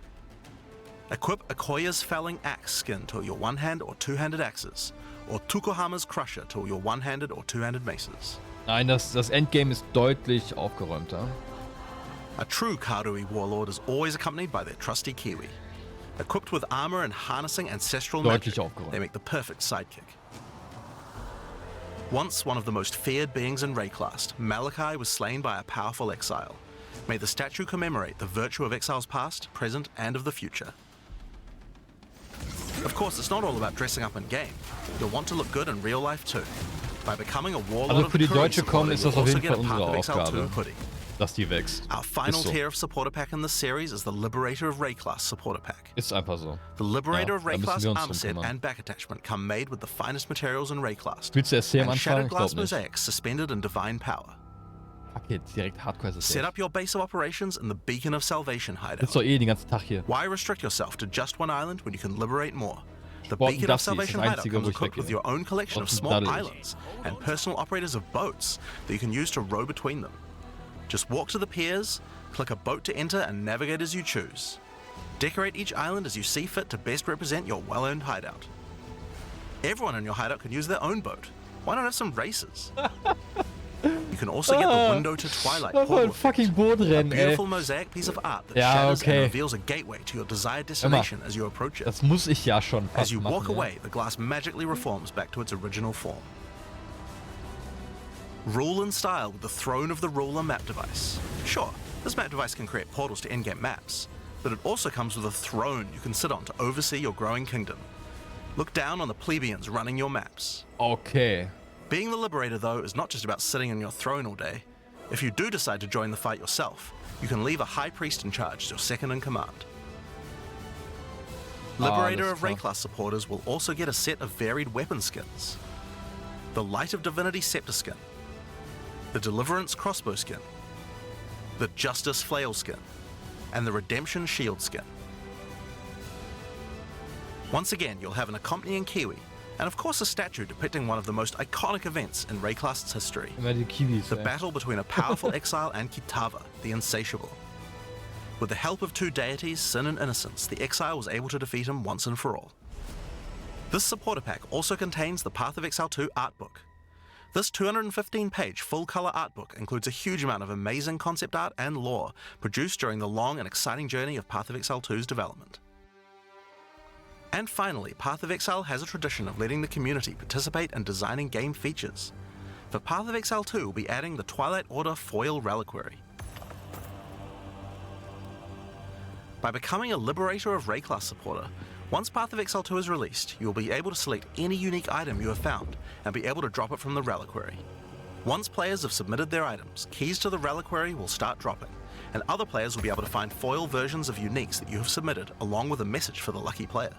Equip Akoya's Felling Axe skin to your one-hand or two-handed axes, or Tukohama's Crusher to your one-handed or two-handed maces. Nein, das Endgame ist deutlich aufgeräumter. A true Karui warlord is always accompanied by their trusty Kiwi. Equipped with armor and harnessing ancestral magic, they make the perfect sidekick. Once one of the most feared beings in Rayclast, Malachi was slain by a powerful exile. May the statue commemorate the virtue of Exile's past, present, and of the future. Of course, it's not all about dressing up in game. You'll want to look good in real life too. By becoming a warlord Also of für the die Karui deutsche Com ist das you'll auf also jeden get Fall a Path unsere of Exile 2 Aufgabe, hoodie. dass die wächst. Our final Ist so. tier of supporter pack in the series is the Liberator of Rayclast supporter pack. Ist einfach so. The Liberator Ja, of da müssen Rayclast wir uns armor drum set kümmern. and back attachment come made with the finest materials in Rayclast. Willst du SC am And Anfang? shattered Ich glass glaube nicht. mosaics suspended in divine power. Fuck jetzt, direkt Hardcore ist Set up your base of operations in the Beacon of Salvation Sitzt hideout. doch eh den ganzen Tag hier. Why restrict yourself to just one island when you can liberate more? The Sport Beacon of das ist das Salvation hideout Einzige, comes wo ich equipped with weggehe. your own collection of Sonst small daddel ich. islands and personal operators of boats that you can use to row between them. Just walk to the piers, click a boat to enter, and navigate as you choose. Decorate each island as you see fit to best represent your well-earned hideout. Everyone in your hideout can use their own boat. Why not have some races? You can also get the Window to Twilight Das war ein portal, fucking a Bootrennen, ey. beautiful mosaic piece of art that Ja, shatters okay. and reveals a gateway to your desired destination as you approach it. Das muss ich ja schon As fast you walk machen, ja. away, the glass magically reforms back to its original form. Rule in style with the Throne of the Ruler map device. Sure, this map device can create portals to in-game maps, but it also comes with a throne you can sit on to oversee your growing kingdom. Look down on the plebeians running your maps. Okay. Being the Liberator, though, is not just about sitting on your throne all day. If you do decide to join the fight yourself, you can leave a High Priest in charge as your second in command. Liberator alles of klar. Rayclast supporters will also get a set of varied weapon skins. The Light of Divinity Scepter skin, the Deliverance Crossbow skin, the Justice Flail skin, and the Redemption Shield skin. Once again, you'll have an accompanying Kiwi, and of course a statue depicting one of the most iconic events in Rayclast's history. Immer die Kiwis, The ey. battle between a powerful exile and Kitava, the Insatiable. With the help of two deities, Sin and Innocence, the exile was able to defeat him once and for all. This supporter pack also contains the Path of Exile 2 art book. This 215-page full-color art book includes a huge amount of amazing concept art and lore produced during the long and exciting journey of Path of Exile 2's development. And finally, Path of Exile has a tradition of letting the community participate in designing game features. For Path of Exile 2, we'll be adding the Twilight Order Foil Reliquary. By becoming a Liberator of Rayclast supporter, once Path of Exile 2 is released, you will be able to select any unique item you have found and be able to drop it from the Reliquary. Once players have submitted their items, keys to the Reliquary will start dropping, and other players will be able to find foil versions of uniques that you have submitted along with a message for the lucky player.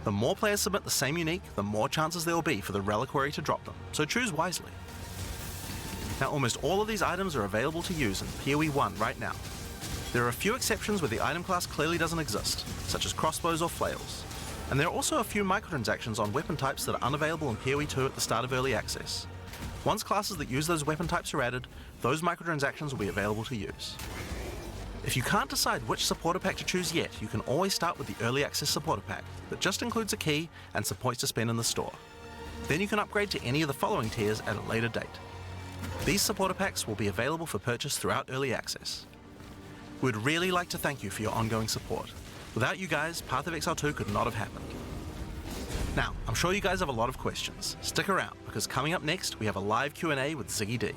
The more players submit the same unique, the more chances there will be for the Reliquary to drop them, so choose wisely. Now, almost all of these items are available to use in PoE 1 right now. There are a few exceptions where the item class clearly doesn't exist, such as crossbows or flails. And there are also a few microtransactions on weapon types that are unavailable in PoE 2 at the start of early access. Once classes that use those weapon types are added, those microtransactions will be available to use. If you can't decide which supporter pack to choose yet, you can always start with the early access supporter pack that just includes a key and some points to spend in the store. Then you can upgrade to any of the following tiers at a later date. These supporter packs will be available for purchase throughout early access. We'd really like to thank you for your ongoing support. Without you guys, Path of Exile 2 could not have happened. Now, I'm sure you guys have a lot of questions. Stick around, because coming up next, we have a live Q&A with Ziggy D.